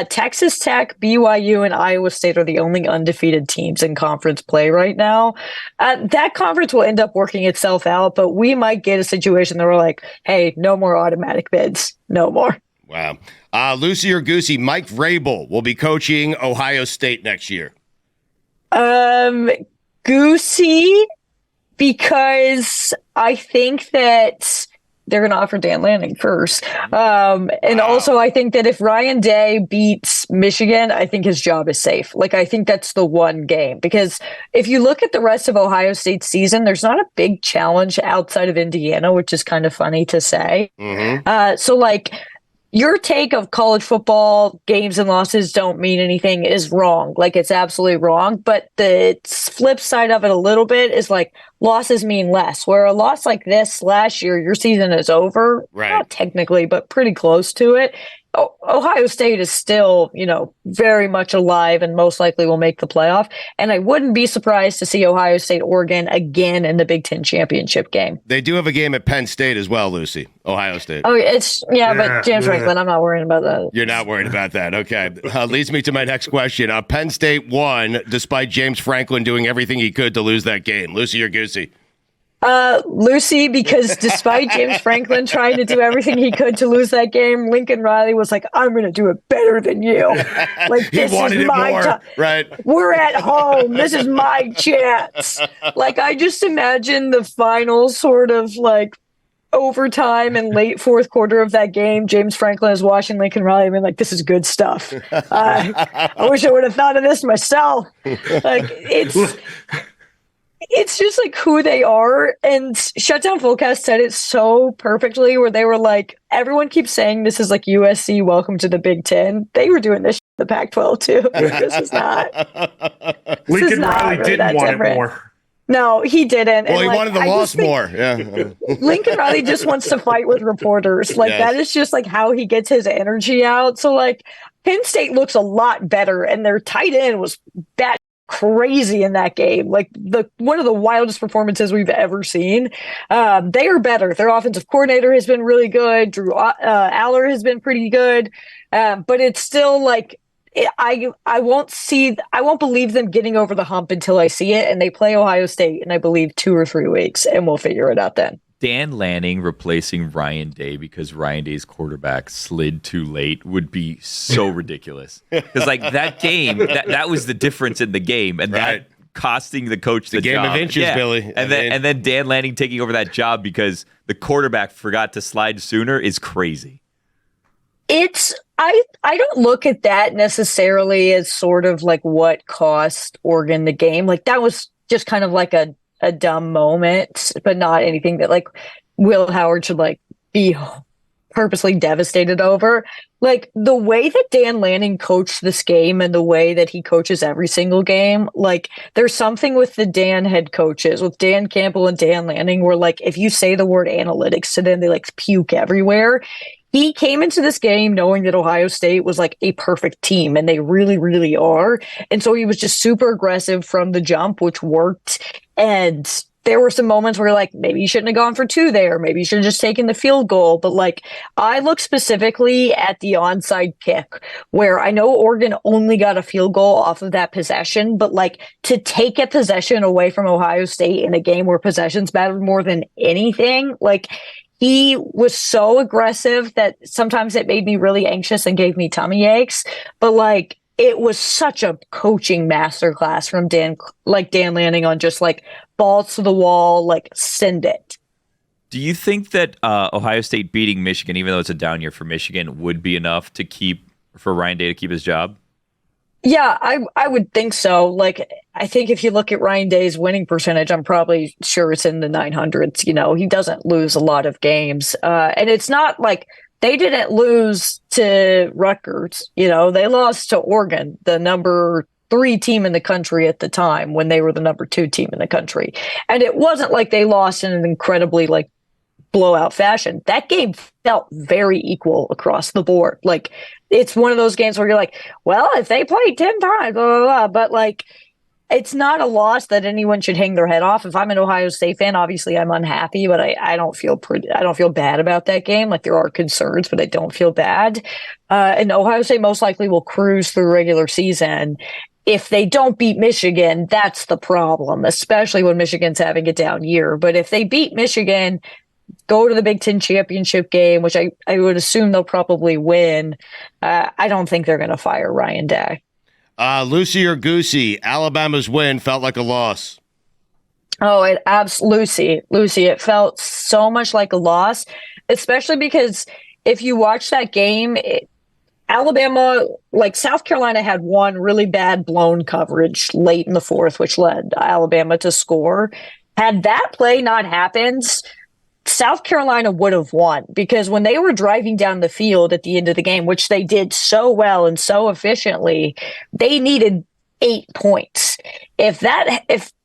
Speaker 5: Texas Tech, BYU, and Iowa State are the only undefeated teams in conference play right now. That conference will end up working itself out, but we might get a situation that we're like, hey, no more automatic bids. No more.
Speaker 1: Wow. Lucy or Goosey, Mike Vrabel will be coaching Ohio State next year.
Speaker 5: Goosey, because I think that they're going to offer Dan Lanning first. And also I think that if Ryan Day beats Michigan, I think his job is safe. Like, I think that's the one game, because if you look at the rest of Ohio State's season, there's not a big challenge outside of Indiana, which is kind of funny to say. So like, your take of college football games and losses don't mean anything is wrong. Like, it's absolutely wrong. But the flip side of it a little bit is like, losses mean less. Where a loss like this last year, your season is over.
Speaker 1: Right.
Speaker 5: Not technically, but pretty close to it. Ohio State is still, very much alive and most likely will make the playoff. And I wouldn't be surprised to see Ohio State, Oregon again in the Big Ten championship game.
Speaker 1: They do have a game at Penn State as well, Lucy. Ohio State.
Speaker 5: Oh, but James Franklin, I'm not worrying about that.
Speaker 1: You're not worried about that. Okay. Leads me to my next question. Penn State won despite James Franklin doing everything he could to lose that game. Lucy or Goosey?
Speaker 5: Lucy, because despite James Franklin trying to do everything he could to lose that game, Lincoln Riley was like, I'm going to do it better than you. Like, this is my time.
Speaker 1: Right.
Speaker 5: We're at home. This is my chance. Like, I just imagine the final sort of like overtime and late fourth quarter of that game. James Franklin is watching Lincoln Riley and being like, this is good stuff. I wish I would have thought of this myself. Like, it's just like who they are. And Shutdown Fullcast said it so perfectly, where they were like, everyone keeps saying this is like USC, welcome to the Big Ten. They were doing this in the Pac-12 too. This is not.
Speaker 3: Lincoln Riley didn't want it more.
Speaker 5: No, he didn't.
Speaker 1: Well, he wanted the loss more. Yeah.
Speaker 5: Lincoln Riley just wants to fight with reporters. Like, that is just like how he gets his energy out. So like, Penn State looks a lot better, and their tight end was bat crazy in that game. Like, one of the wildest performances we've ever seen. They are better. Their offensive coordinator has been really good. Drew Aller has been pretty good. But it's still like, I won't believe them getting over the hump until I see it. And they play Ohio State in, I believe, 2 or 3 weeks, and we'll figure it out then.
Speaker 2: Dan Lanning replacing Ryan Day because Ryan Day's quarterback slid too late would be so ridiculous. Because like that game, that was the difference in the game, and that costing the coach the
Speaker 1: game
Speaker 2: job.
Speaker 1: of inches, Billy.
Speaker 2: And then Dan Lanning taking over that job because the quarterback forgot to slide sooner is crazy.
Speaker 5: I don't look at that necessarily as sort of like what cost Oregon the game. Like, that was just kind of like a dumb moment, but not anything that like Will Howard should like be purposely devastated over. Like, the way that Dan Lanning coached this game and the way that he coaches every single game, like, there's something with the Dan head coaches, with Dan Campbell and Dan Lanning, where like, if you say the word analytics to them, they like puke everywhere. He came into this game knowing that Ohio State was like a perfect team, and they really, really are. And so he was just super aggressive from the jump, which worked. And there were some moments where like, maybe you shouldn't have gone for 2 there. Maybe you should have just taken the field goal. But like, I look specifically at the onside kick, where I know Oregon only got a field goal off of that possession, but like, to take a possession away from Ohio State in a game where possessions mattered more than anything, like, he was so aggressive that sometimes it made me really anxious and gave me tummy aches. But like, it was such a coaching masterclass from Dan Lanning on just like balls to the wall, like, send it.
Speaker 2: Do you think that Ohio State beating Michigan, even though it's a down year for Michigan, would be enough for Ryan Day to keep his job?
Speaker 5: Yeah, I would think so. Like, I think if you look at Ryan Day's winning percentage, I'm probably sure it's in the 900s. He doesn't lose a lot of games. And it's not like they didn't lose to Rutgers. They lost to Oregon, the number 3 team in the country at the time, when they were the number 2 team in the country. And it wasn't like they lost in an incredibly like blowout fashion. That game felt very equal across the board. Like, it's one of those games where you're like, well, if they played 10 times, blah, blah, blah. But like, it's not a loss that anyone should hang their head off. If I'm an Ohio State fan, obviously I'm unhappy, but I don't feel bad about that game. Like, there are concerns, but I don't feel bad. And Ohio State most likely will cruise through regular season. If they don't beat Michigan, that's the problem, especially when Michigan's having a down year. But if they beat Michigan, go to the Big Ten championship game, which I would assume they'll probably win, I don't think they're going to fire Ryan Day.
Speaker 1: Lucy or Goosey, Alabama's win felt like a loss.
Speaker 5: Oh, it absolutely, Lucy. It felt so much like a loss, especially because if you watch that game, Alabama, like South Carolina, had one really bad blown coverage late in the fourth, which led Alabama to score. Had that play not happened, South Carolina would have won, because when they were driving down the field at the end of the game, which they did so well and so efficiently, they needed 8 points. If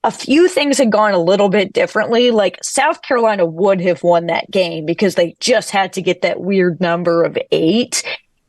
Speaker 5: a few things had gone a little bit differently, like South Carolina would have won that game because they just had to get that weird number of 8.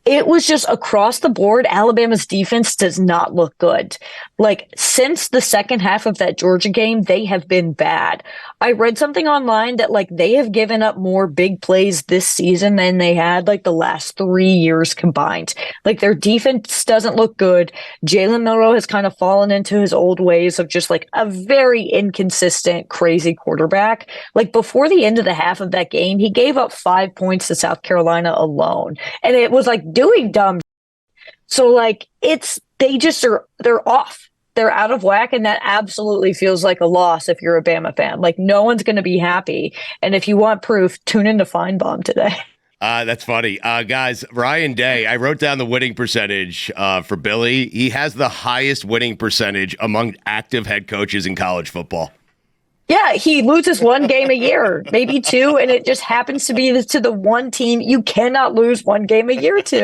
Speaker 5: It was just across the board. Alabama's defense does not look good. Like, since the second half of that Georgia game, they have been bad. I read something online that, like, they have given up more big plays this season than they had, like, the last 3 years combined. Like, their defense doesn't look good. Jalen Milroe has kind of fallen into his old ways of just, like, a very inconsistent, crazy quarterback. Like, before the end of the half of that game, he gave up 5 points to South Carolina alone. And it was, like, doing dumb. So, like, they're off. They're out of whack, and that absolutely feels like a loss if you're a Bama fan. Like, no one's going to be happy. And if you want proof, tune into Feinbaum today.
Speaker 1: That's funny. Guys, Ryan Day, I wrote down the winning percentage for Billy. He has the highest winning percentage among active head coaches in college football.
Speaker 5: Yeah, he loses one game a year, maybe 2, and it just happens to be to the one team you cannot lose one game a year to.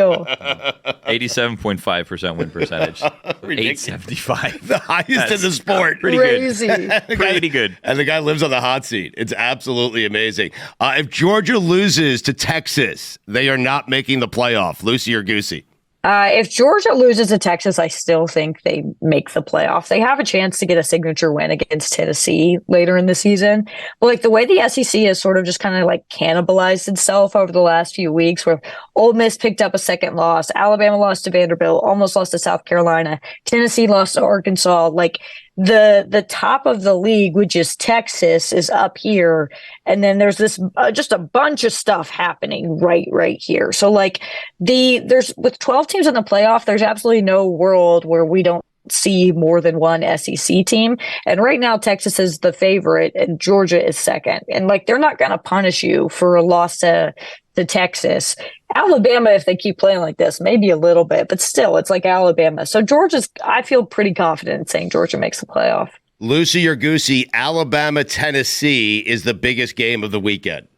Speaker 2: 87.5% win percentage. 875.
Speaker 1: The highest in the sport.
Speaker 2: Pretty
Speaker 5: Crazy.
Speaker 2: good. Pretty good.
Speaker 1: And the guy lives on the hot seat. It's absolutely amazing. If Georgia loses to Texas, they are not making the playoff. Lucy or Goosey?
Speaker 5: If Georgia loses to Texas, I still think they make the playoff. They have a chance to get a signature win against Tennessee later in the season. But like the way the SEC has sort of just kind of like cannibalized itself over the last few weeks, where Ole Miss picked up a second loss, Alabama lost to Vanderbilt, almost lost to South Carolina, Tennessee lost to Arkansas. Like the top of the league, which is Texas, is up here, and then there's this just a bunch of stuff happening right here. So like there's with 12 teams in the playoff, there's absolutely no world where we don't see more than one SEC team. And right now, Texas is the favorite and Georgia is second. And like they're not going to punish you for a loss to Texas. Alabama, if they keep playing like this, maybe a little bit, but still, it's like Alabama. So I feel pretty confident in saying Georgia makes the playoff.
Speaker 1: Lucy or Goosey, Alabama, Tennessee is the biggest game of the weekend.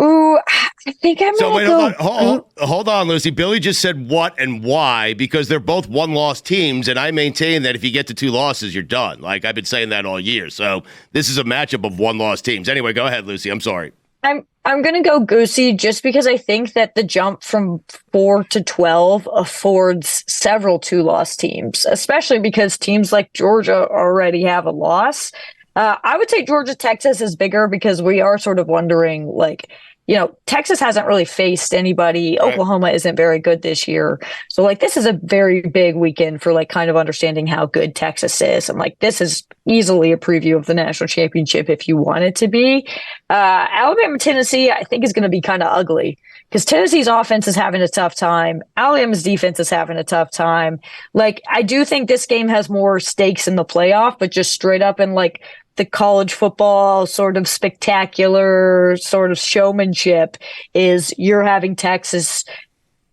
Speaker 5: Ooh, I think I'm
Speaker 1: so
Speaker 5: going
Speaker 1: wait,
Speaker 5: to go.
Speaker 1: hold on, Lucy. Billy just said what and why, because they're both one-loss teams, and I maintain that if you get to 2 losses, you're done. Like, I've been saying that all year. So this is a matchup of one-loss teams. Anyway, go ahead, Lucy. I'm sorry.
Speaker 5: I'm going to go Goosey just because I think that the jump from 4 to 12 affords several 2-loss teams, especially because teams like Georgia already have a loss. I would say Georgia, Texas is bigger because we are sort of wondering, like, you know, Texas hasn't really faced anybody. Right. Oklahoma isn't very good this year. So, like, this is a very big weekend for, like, kind of understanding how good Texas is. And, like, this is easily a preview of the national championship if you want it to be. Alabama, Tennessee, I think is going to be kind of ugly because Tennessee's offense is having a tough time. Alabama's defense is having a tough time. Like, I do think this game has more stakes in the playoff, but just straight up in, like, the college football sort of spectacular sort of showmanship is you're having Texas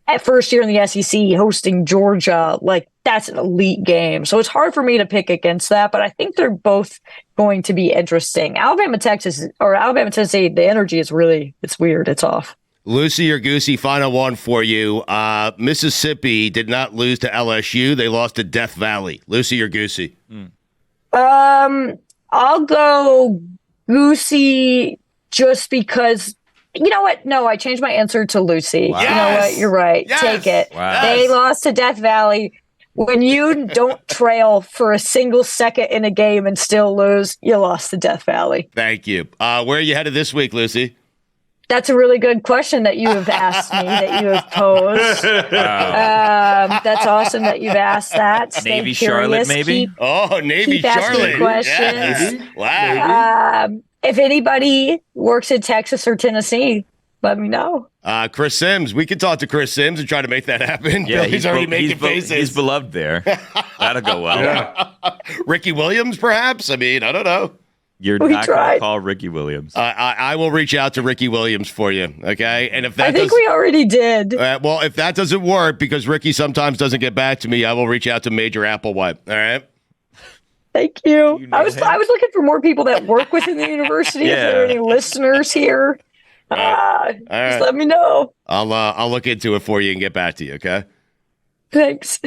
Speaker 5: at first year in the SEC hosting Georgia. Like, that's an elite game. So it's hard for me to pick against that, but I think they're both going to be interesting. Alabama, Tennessee, the energy is it's weird. It's off.
Speaker 1: Lucy or Goosey, final one for you. Mississippi did not lose to LSU. They lost to Death Valley. Lucy or Goosey?
Speaker 5: I'll go Goosey just because, you know what? No, I changed my answer to Lucy. Wow. You know what? You're right.
Speaker 1: Yes.
Speaker 5: Take it.
Speaker 1: Wow.
Speaker 5: They lost to Death Valley. When you don't trail for a single second in a game and still lose, you lost the Death Valley.
Speaker 1: Thank you. Where are you headed this week, Lucy?
Speaker 5: That's a really good question that you have asked me, that you have posed. That's awesome that you've asked that. Stay
Speaker 2: Navy
Speaker 5: curious.
Speaker 2: Charlotte, maybe?
Speaker 1: Navy
Speaker 5: keep asking
Speaker 1: Charlotte.
Speaker 5: questions.
Speaker 1: Yes. Wow.
Speaker 5: If anybody works in Texas or Tennessee, let me know.
Speaker 1: Chris Sims. We could talk to Chris Sims and try to make that happen.
Speaker 2: Yeah,
Speaker 1: Billy's already making faces.
Speaker 2: He's beloved there. That'll go well.
Speaker 3: Yeah.
Speaker 1: Ricky Williams, perhaps? I mean, I don't know.
Speaker 2: You're
Speaker 5: We
Speaker 2: not going to
Speaker 5: tried.
Speaker 2: call Ricky Williams.
Speaker 1: I will reach out to Ricky Williams for you, okay? And if that
Speaker 5: I think we already did.
Speaker 1: well, if that doesn't work, because Ricky sometimes doesn't get back to me, I will reach out to Major Applewhite, all right?
Speaker 5: Thank you.
Speaker 2: You know
Speaker 5: I was
Speaker 2: him?
Speaker 5: looking for more people that work within the university. If there are any listeners here, just let me know.
Speaker 1: I'll look into it for you and get back to you, okay?
Speaker 5: Thanks.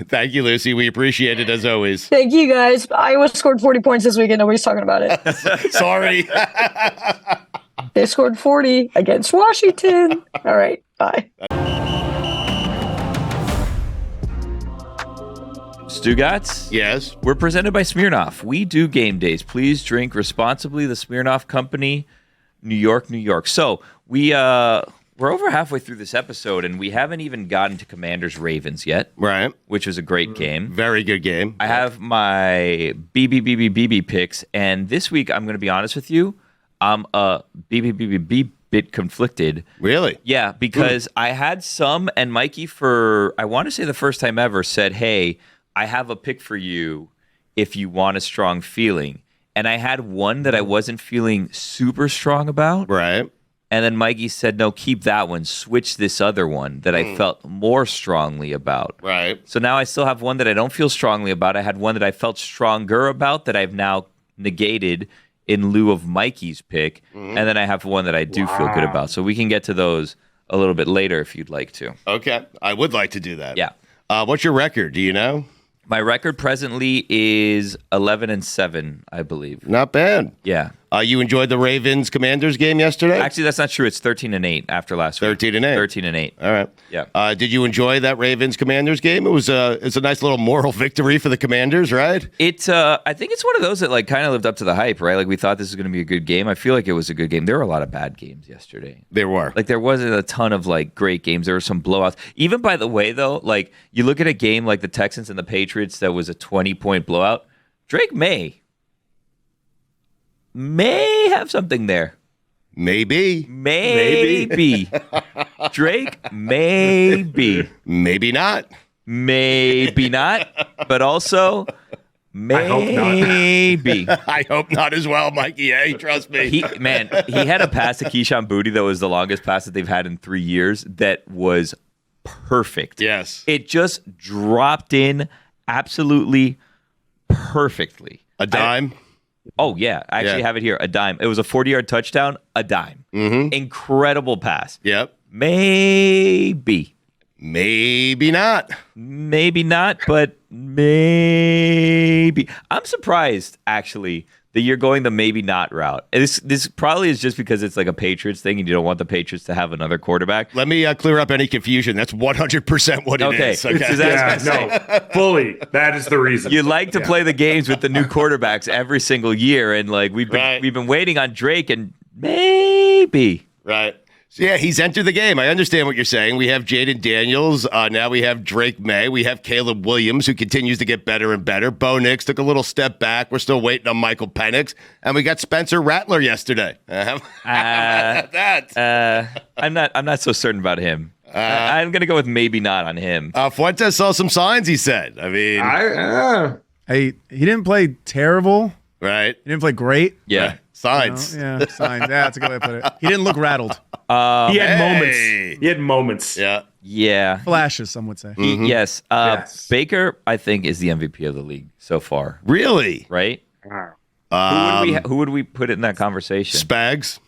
Speaker 1: Thank you, Lucy. We appreciate it as always.
Speaker 5: Thank you, guys. Iowa scored 40 points this weekend. Nobody's talking about it.
Speaker 1: Sorry.
Speaker 5: They scored 40 against Washington. All right. Bye.
Speaker 2: Stugotz?
Speaker 1: Yes.
Speaker 2: We're presented by Smirnoff. We do game days. Please drink responsibly. The Smirnoff Company, New York, New York. So we're over halfway through this episode, and we haven't even gotten to Commanders Ravens yet,
Speaker 1: Right.
Speaker 2: which was a great game.
Speaker 1: Very good game.
Speaker 2: I have my BBBBBB picks, and this week I'm going to be honest with you, I'm a BBBBB bit conflicted.
Speaker 1: Really?
Speaker 2: Yeah, because I had some, and Mikey, for I want to say the first time ever, said, "Hey, I have a pick for you if you want a strong feeling." And I had one that I wasn't feeling super strong about.
Speaker 1: Right.
Speaker 2: And then Mikey said, "No, keep that one. Switch this other one that I felt more strongly about."
Speaker 1: Right.
Speaker 2: So now I still have one that I don't feel strongly about. I had one that I felt stronger about that I've now negated in lieu of Mikey's pick. And then I have one that I do feel good about. So we can get to those a little bit later if you'd like to.
Speaker 1: Okay. I would like to do that.
Speaker 2: Yeah.
Speaker 1: What's your record? Do you know?
Speaker 2: My record presently is 11-7, I believe.
Speaker 1: Not bad.
Speaker 2: Yeah.
Speaker 1: You enjoyed the Ravens Commanders game yesterday?
Speaker 2: Actually, that's not true. It's 13-8 after last week.
Speaker 1: 13-8.
Speaker 2: 13-8.
Speaker 1: All right.
Speaker 2: Yeah.
Speaker 1: Did you enjoy that Ravens Commanders game? It's a nice little moral victory for the Commanders, right?
Speaker 2: I think it's one of those that like kind of lived up to the hype, right? Like we thought this was going to be a good game. I feel like it was a good game. There were a lot of bad games yesterday.
Speaker 1: There were.
Speaker 2: Like there wasn't a ton of like great games. There were some blowouts. Even by the way, though, like you look at a game like the Texans and the Patriots that was a 20-point blowout. Drake may have something there.
Speaker 1: Maybe.
Speaker 2: Maybe. Drake, maybe.
Speaker 1: Maybe not.
Speaker 2: Maybe not. But also, maybe.
Speaker 1: I hope not as well, Mikey A. Trust me.
Speaker 2: He had a pass to Keyshawn Boutte that was the longest pass that they've had in 3 years that was perfect.
Speaker 1: Yes.
Speaker 2: It just dropped in absolutely perfectly.
Speaker 1: A dime?
Speaker 2: Oh, yeah. I actually have it here. A dime. It was a 40-yard touchdown, a dime. Mm-hmm. Incredible pass.
Speaker 1: Yep.
Speaker 2: Maybe.
Speaker 1: Maybe not.
Speaker 2: Maybe not, but maybe. I'm surprised, actually, that you're going the maybe not route. This probably is just because it's like a Patriots thing and you don't want the Patriots to have another quarterback.
Speaker 1: Let me clear up any confusion. That's 100% what it is. Okay.
Speaker 3: Fully. That is the reason.
Speaker 2: You like to play the games with the new quarterbacks every single year, and like we've been waiting on Drake, and maybe.
Speaker 1: Right. So yeah, he's entered the game. I understand what you're saying. We have Jaden Daniels. Now we have Drake May. We have Caleb Williams, who continues to get better and better. Bo Nix took a little step back. We're still waiting on Michael Penix. And we got Spencer Rattler yesterday.
Speaker 2: I'm not so certain about him. I'm going to go with maybe not on him.
Speaker 1: Fuentes saw some signs, he said. I mean,
Speaker 4: Hey, he didn't play terrible.
Speaker 1: right.
Speaker 4: He didn't play great.
Speaker 2: Yeah.
Speaker 1: Signs.
Speaker 4: Yeah, signs. Yeah, that's a good way to put it. He didn't look rattled.
Speaker 3: He had moments.
Speaker 1: Hey.
Speaker 3: He had moments.
Speaker 1: Yeah.
Speaker 2: Yeah.
Speaker 4: Flashes, some would say.
Speaker 2: Yes.
Speaker 3: Yes.
Speaker 2: Baker, I think, is the MVP of the league so far.
Speaker 1: Really?
Speaker 2: Right?
Speaker 3: Wow.
Speaker 2: Who would we put in that conversation?
Speaker 1: Spags.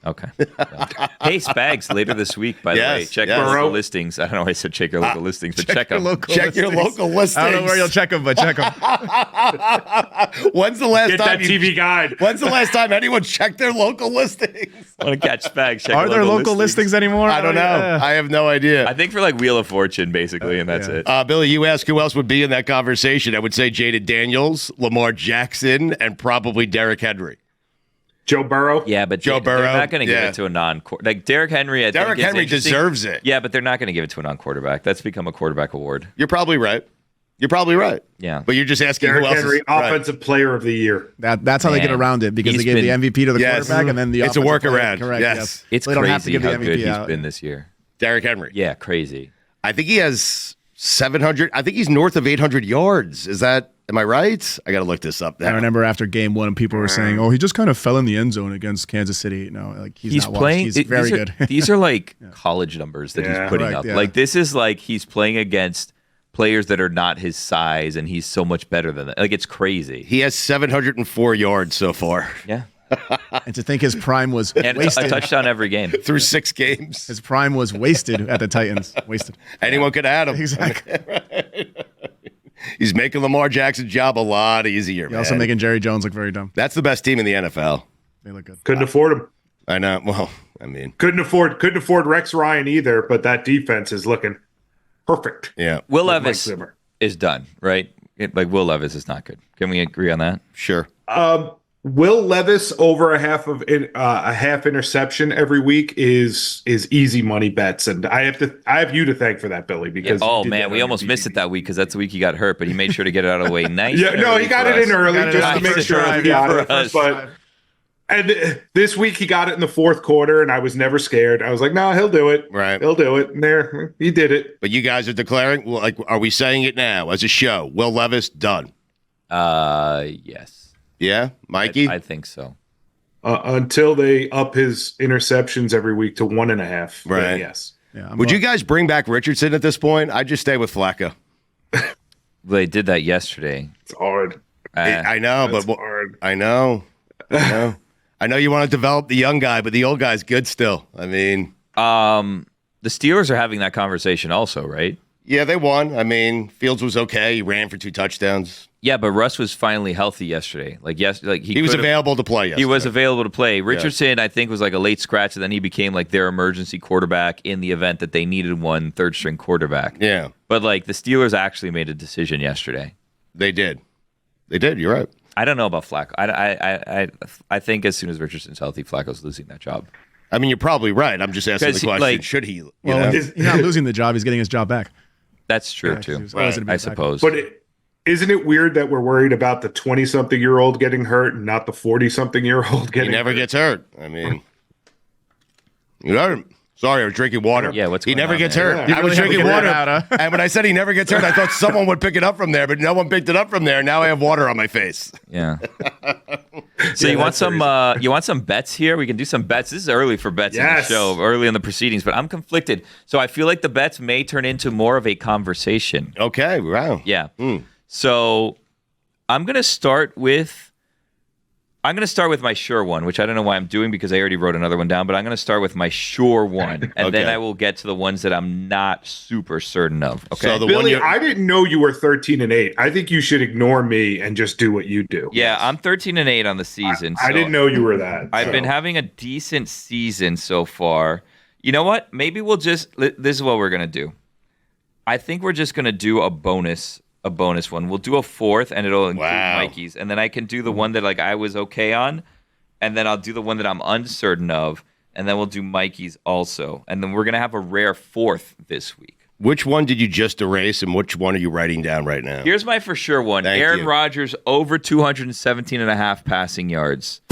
Speaker 2: Okay. Yeah. Hey, Spags, later this week, by the way. Check your local listings. I don't know why I said check your local listings, but check them.
Speaker 1: Check your local listings.
Speaker 4: I don't know where you'll check them, but check them.
Speaker 1: When's the last
Speaker 3: Get
Speaker 1: time
Speaker 3: that TV guide.
Speaker 1: When's the last time anyone checked their local listings?
Speaker 2: I want to catch Spags. Check
Speaker 4: Are
Speaker 2: your
Speaker 4: there local listings anymore?
Speaker 1: I don't know.
Speaker 4: Yeah.
Speaker 1: I have no idea.
Speaker 2: I think for like Wheel of Fortune, basically, and that's it.
Speaker 1: Billy, you ask who else would be in that conversation. I would say Jaden Daniels, Lamar Jackson, and probably Derrick Henry.
Speaker 3: Joe Burrow.
Speaker 2: Yeah, but
Speaker 1: Joe Burrow.
Speaker 2: They're not going to give it to a like Derrick Henry.
Speaker 1: Derrick Henry deserves it.
Speaker 2: Yeah, but they're not going to give it to a non-quarterback. That's become a quarterback award.
Speaker 1: You're probably right.
Speaker 2: Yeah,
Speaker 1: but you're just asking
Speaker 3: Derrick
Speaker 1: who else
Speaker 3: Henry,
Speaker 1: is right.
Speaker 3: Offensive Player of the Year.
Speaker 4: That's how they get around it because they gave the MVP to the quarterback and then the
Speaker 1: it's a
Speaker 4: offensive player.
Speaker 1: workaround.
Speaker 4: Correct.
Speaker 1: Yes.
Speaker 2: it's
Speaker 4: they don't
Speaker 2: crazy
Speaker 4: have to give the
Speaker 2: how
Speaker 4: MVP
Speaker 2: good
Speaker 4: out.
Speaker 2: he's been this year.
Speaker 1: Derrick Henry.
Speaker 2: Yeah, crazy.
Speaker 1: I think he has 700. I think he's north of 800 yards. Am I right? I got to look this up now.
Speaker 4: I remember after game 1, people were saying, "Oh, he just kind of fell in the end zone against Kansas City." No, like he's not
Speaker 2: playing.
Speaker 4: He's very good.
Speaker 2: These are like college numbers that he's putting
Speaker 4: correct,
Speaker 2: up.
Speaker 4: yeah.
Speaker 2: Like this is like he's playing against players that are not his size, and he's so much better than that. Like it's crazy.
Speaker 1: He has 704 yards so far.
Speaker 2: Yeah,
Speaker 4: And to think his prime was
Speaker 2: and
Speaker 4: wasted.
Speaker 2: a touchdown every game.
Speaker 1: Through 6 games.
Speaker 4: His prime was wasted at the Titans. Wasted.
Speaker 1: Anyone could add him.
Speaker 4: Exactly.
Speaker 1: He's making Lamar Jackson's job a lot easier,
Speaker 4: You're also making Jerry Jones look very dumb.
Speaker 1: That's the best team in the NFL.
Speaker 4: They look good.
Speaker 3: Couldn't afford him.
Speaker 1: I know. Well, I mean,
Speaker 3: Couldn't afford Rex Ryan either. But that defense is looking perfect.
Speaker 1: yeah,
Speaker 2: Will
Speaker 3: Mike
Speaker 2: Levis
Speaker 3: Zimmer.
Speaker 2: is done, right? Like Will Levis is not good. Can we agree on that?
Speaker 1: sure.
Speaker 3: Will Levis over a half interception every week is easy money bets, and I have you to thank for that, Billy. Because
Speaker 2: Oh man, we almost missed it that week because that's the week he got hurt, but he made sure to get it out of the way nice.
Speaker 3: Yeah, no, he got it in early just to make sure he got it.
Speaker 2: us.
Speaker 3: But and this week he got it in the fourth quarter, and I was never scared. I was like, no, he'll do it.
Speaker 1: Right.
Speaker 3: He'll do it. And there, he did it.
Speaker 1: But you guys are declaring, well, like, are we saying it now as a show? Will Levis done?
Speaker 2: Yes.
Speaker 1: Yeah, Mikey.
Speaker 2: I think so.
Speaker 3: Until they up his interceptions every week to 1.5.
Speaker 1: Right.
Speaker 3: Then yes.
Speaker 4: Yeah,
Speaker 1: Would you guys bring back Richardson at this point? I'd just stay with Flacco.
Speaker 2: They did that yesterday.
Speaker 3: It's hard.
Speaker 1: I know,
Speaker 3: It's
Speaker 1: but
Speaker 3: hard.
Speaker 1: I know. I know you want to develop the young guy, but the old guy's good still. I mean,
Speaker 2: The Steelers are having that conversation also, right?
Speaker 1: yeah, they won. I mean, Fields was okay. He ran for 2 touchdowns.
Speaker 2: Yeah, but Russ was finally healthy yesterday.
Speaker 1: He was available to play yesterday.
Speaker 2: He was available to play. Richardson, I think, was like a late scratch, and then he became like their emergency quarterback in the event that they needed one third-string quarterback.
Speaker 1: Yeah,
Speaker 2: But like the Steelers actually made a decision yesterday.
Speaker 1: they did. They did. You're right.
Speaker 2: I don't know about Flacco. I think as soon as Richardson's healthy, Flacco's losing that job.
Speaker 1: I mean, you're probably right. I'm just asking the
Speaker 2: 'Cause he,
Speaker 1: question:
Speaker 2: like-
Speaker 1: should he?
Speaker 4: Well, he's not losing the job. He's getting his job back.
Speaker 2: That's true
Speaker 4: Yeah,
Speaker 2: too.
Speaker 4: he's always gonna be
Speaker 2: I
Speaker 4: back.
Speaker 2: suppose.
Speaker 3: But isn't it weird that we're worried about the 20-something-year-old getting hurt and not the 40-something-year-old
Speaker 1: He
Speaker 3: getting
Speaker 1: never
Speaker 3: hurt?
Speaker 1: gets hurt. I mean, you know. Sorry, I was drinking water.
Speaker 2: Yeah, what's
Speaker 1: he
Speaker 2: going
Speaker 1: never
Speaker 2: on
Speaker 1: gets
Speaker 2: there?
Speaker 1: hurt.
Speaker 3: Yeah.
Speaker 1: I was
Speaker 4: You really
Speaker 1: drinking
Speaker 4: have to
Speaker 1: water,
Speaker 4: get that out,
Speaker 1: and when I said he never gets hurt, I thought someone would pick it up from there, but no one picked it up from there. Now I have water on my face.
Speaker 2: Yeah. So you want some bets here? We can do some bets. This is early for bets in the
Speaker 3: Yes.
Speaker 2: show, early in the proceedings, but I'm conflicted. So I feel like the bets may turn into more of a conversation.
Speaker 1: Okay, wow.
Speaker 2: Yeah. So I'm gonna start with my sure one, which I don't know why I'm doing because I already wrote another one down, but I'm gonna start with my sure one, and then
Speaker 1: Okay.
Speaker 2: I will get to the ones that I'm not super certain of. Okay.
Speaker 1: So the one
Speaker 3: Billy,
Speaker 1: you
Speaker 3: I didn't know you were 13-8. I think you should ignore me and just do what you do.
Speaker 2: yeah, I'm 13-8 on the season.
Speaker 3: I
Speaker 2: so
Speaker 3: didn't know you were that.
Speaker 2: I've
Speaker 3: so.
Speaker 2: been having a decent season so far. You know what? Maybe we'll this is what we're gonna do. I think we're just gonna do a bonus one. We'll do a fourth, and it'll include
Speaker 1: Wow.
Speaker 2: Mikey's, and then I can do the one that like I was okay on, and then I'll do the one that I'm uncertain of, and then we'll do Mikey's also, and then we're gonna have a rare fourth this week.
Speaker 1: Which one did you just erase, and which one are you writing down right now?
Speaker 2: Here's my for sure one.
Speaker 1: Thank
Speaker 2: Aaron
Speaker 1: you.
Speaker 2: Rodgers over 217.5 passing yards.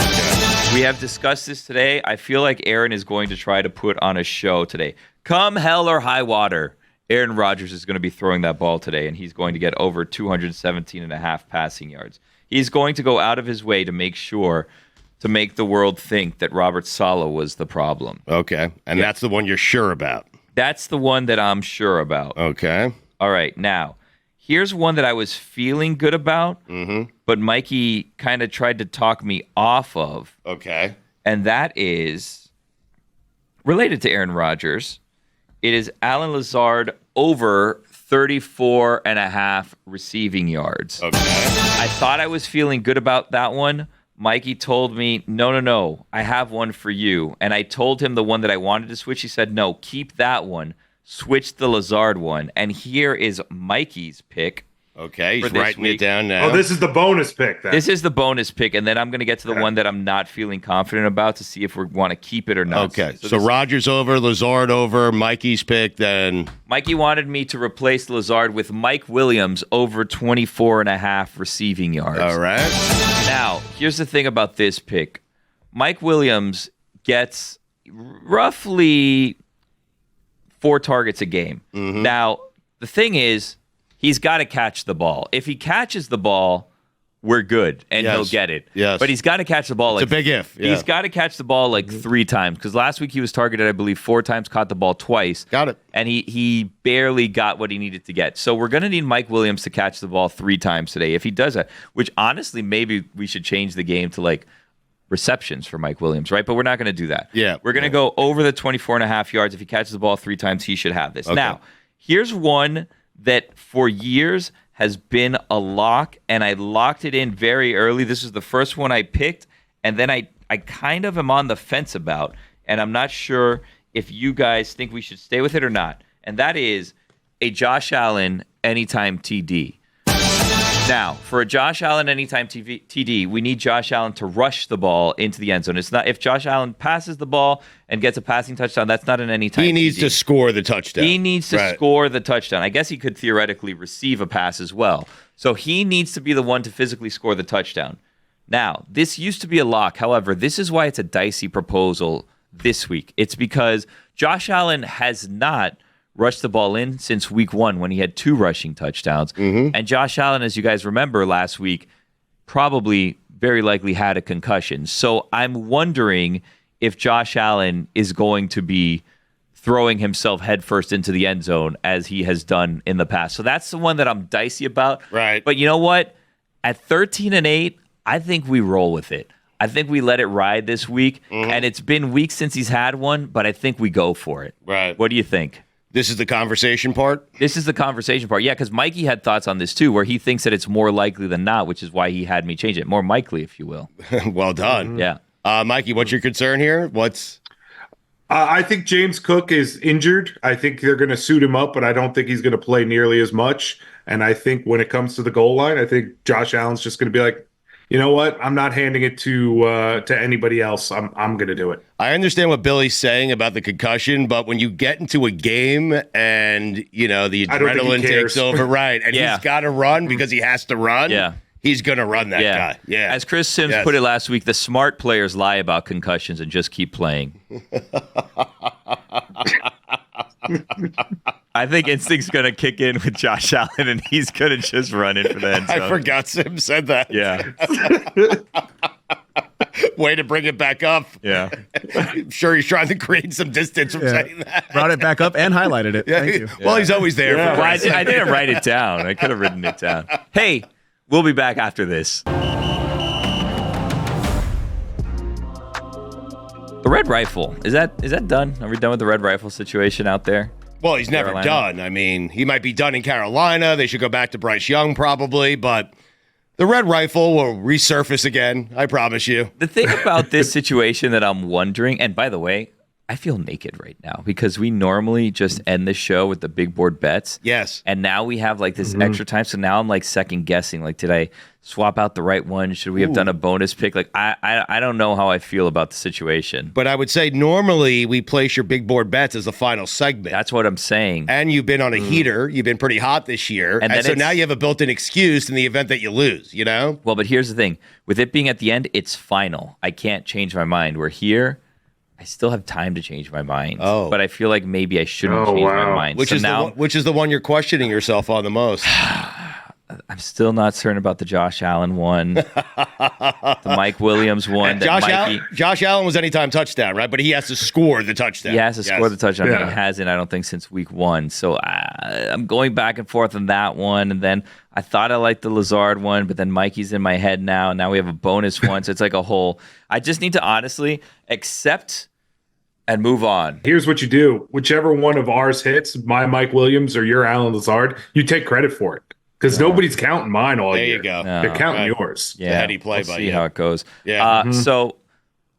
Speaker 2: We have discussed this today. I feel like Aaron is going to try to put on a show today. Come hell or high water, Aaron Rodgers is going to be throwing that ball today, and he's going to get over 217.5 passing yards. He's going to go out of his way to make sure to make the world think that Robert Saleh was the problem.
Speaker 1: Okay, and that's the one you're sure about.
Speaker 2: That's the one that I'm sure about.
Speaker 1: Okay.
Speaker 2: All right, now, here's one that I was feeling good about, but Mikey kind of tried to talk me off of,
Speaker 1: Okay.
Speaker 2: and that is related to Aaron Rodgers. It is Allen Lazard over 34.5 receiving yards.
Speaker 1: Okay.
Speaker 2: I thought I was feeling good about that one. Mikey told me, no, I have one for you. And I told him the one that I wanted to switch. He said, no, keep that one. Switch the Lazard one. And here is Mikey's pick.
Speaker 1: Okay, he's writing it down now.
Speaker 3: Oh, this is the bonus pick then.
Speaker 2: This is the bonus pick, and then I'm going to get to the one that I'm not feeling confident about to see if we want to keep it or not.
Speaker 1: Okay, so Rodgers over, Lazard over, Mikey's pick, then...
Speaker 2: Mikey wanted me to replace Lazard with Mike Williams over 24.5 receiving yards.
Speaker 1: All right.
Speaker 2: Now, here's the thing about this pick. Mike Williams gets roughly 4 targets a game.
Speaker 1: Mm-hmm.
Speaker 2: Now, the thing is, he's got to catch the ball. If he catches the ball, we're good, and he'll get it.
Speaker 1: Yes.
Speaker 2: But he's got to catch the ball.
Speaker 1: It's a big if. Yeah.
Speaker 2: He's got to catch the ball 3 times, because last week he was targeted, I believe, 4 times, caught the ball twice.
Speaker 1: Got it.
Speaker 2: And he barely got what he needed to get. So we're going to need Mike Williams to catch the ball 3 times today. If he does that, which honestly, maybe we should change the game to receptions for Mike Williams, right? But we're not going to do that.
Speaker 1: Yeah.
Speaker 2: We're going to go over the 24.5 yards. If he catches the ball 3 times, he should have this.
Speaker 1: Okay.
Speaker 2: Now, here's one that for years has been a lock, and I locked it in very early. This is the first one I picked, and then I kind of am on the fence about, and I'm not sure if you guys think we should stay with it or not, and that is a Josh Allen anytime TD. Now, for a Josh Allen anytime TD, we need Josh Allen to rush the ball into the end zone. It's not if Josh Allen passes the ball and gets a passing touchdown, that's not an anytime TD.
Speaker 1: He needs to score the touchdown.
Speaker 2: He needs to score the touchdown. I guess he could theoretically receive a pass as well. So he needs to be the one to physically score the touchdown. Now, this used to be a lock. However, this is why it's a dicey proposal this week. It's because Josh Allen has not rushed the ball in since week 1 when he had 2 rushing touchdowns. Mm-hmm. And Josh Allen, as you guys remember last week, probably very likely had a concussion. So I'm wondering if Josh Allen is going to be throwing himself headfirst into the end zone as he has done in the past. So that's the one that I'm dicey about.
Speaker 1: Right.
Speaker 2: But you know what? At 13-8, I think we roll with it. I think we let it ride this week. Mm-hmm. And it's been weeks since he's had one, but I think we go for it.
Speaker 1: Right.
Speaker 2: What do you think?
Speaker 1: This is the conversation part?
Speaker 2: This is the conversation part. Yeah, because Mikey had thoughts on this too, where he thinks that it's more likely than not, which is why he had me change it. More Mikely, if you will.
Speaker 1: Well done.
Speaker 2: Yeah.
Speaker 1: Mikey, what's your concern here?
Speaker 3: I think James Cook is injured. I think they're going to suit him up, but I don't think he's going to play nearly as much. And I think when it comes to the goal line, I think Josh Allen's just going to be like, you know what? I'm not handing it to anybody else. I'm going to do it.
Speaker 1: I understand what Billy's saying about the concussion, but when you get into a game and, the adrenaline takes over, right, and he's got to run because he has to run, he's going to run that guy. Yeah.
Speaker 2: As Chris Sims put it last week, the smart players lie about concussions and just keep playing. I think instinct's going to kick in with Josh Allen, and he's going to just run in for the end zone.
Speaker 1: I forgot Sim said that.
Speaker 2: Yeah.
Speaker 1: Way to bring it back up.
Speaker 2: Yeah.
Speaker 1: I'm sure he's trying to create some distance from saying that.
Speaker 4: Brought it back up and highlighted it. Thank you.
Speaker 1: Well, he's always there.
Speaker 2: Well, I didn't write it down. I could have written it down. Hey, we'll be back after this. The Red Rifle. Is that done? Are we done with the Red Rifle situation out there?
Speaker 1: Well, he's never done. I mean, he might be done in Carolina. They should go back to Bryce Young probably, but the Red Rifle will resurface again. I promise you.
Speaker 2: The thing about this situation that I'm wondering, and by the way, I feel naked right now because we normally just end the show with the big board bets.
Speaker 1: Yes.
Speaker 2: And now we have this extra time. So now I'm second guessing. Did I swap out the right one? Should we have done a bonus pick? I don't know how I feel about the situation.
Speaker 1: But I would say normally we place your big board bets as the final segment.
Speaker 2: That's what I'm saying.
Speaker 1: And you've been on a heater. You've been pretty hot this year. And so now you have a built-in excuse in the event that you lose, Well,
Speaker 2: but here's the thing. With it being at the end, it's final. I can't change my mind. We're here. I still have time to change my mind. Oh. But I feel like maybe I shouldn't change my mind.
Speaker 1: Which is the one you're questioning yourself on the most?
Speaker 2: I'm still not certain about the Josh Allen one, the Mike Williams one.
Speaker 1: Josh Allen was anytime touchdown, right? But he has to score the touchdown.
Speaker 2: He has to score the touchdown. Yeah. He hasn't, I don't think, since week 1. So I'm going back and forth on that one. And then I thought I liked the Lazard one, but then Mikey's in my head now. And now we have a bonus one. So it's like a whole. I just need to honestly accept and move on.
Speaker 3: Here's what you do. Whichever one of ours hits, my Mike Williams or your Alan Lazard, you take credit for it. Because nobody's counting mine all year.
Speaker 1: There you go.
Speaker 3: They're counting yours.
Speaker 2: Yeah,
Speaker 1: heady play
Speaker 2: we'll
Speaker 1: by
Speaker 2: see
Speaker 1: you.
Speaker 2: how it goes.
Speaker 1: Yeah.
Speaker 2: So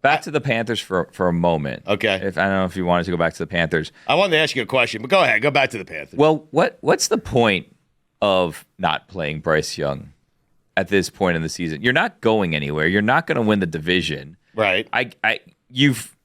Speaker 2: back to the Panthers for a moment.
Speaker 1: Okay.
Speaker 2: If I don't know if you wanted to go back to the Panthers.
Speaker 1: I wanted to ask you a question, but go ahead. Go back to the Panthers.
Speaker 2: Well, what's the point of not playing Bryce Young at this point in the season? You're not going anywhere. You're not going to win the division.
Speaker 1: Right.
Speaker 2: You've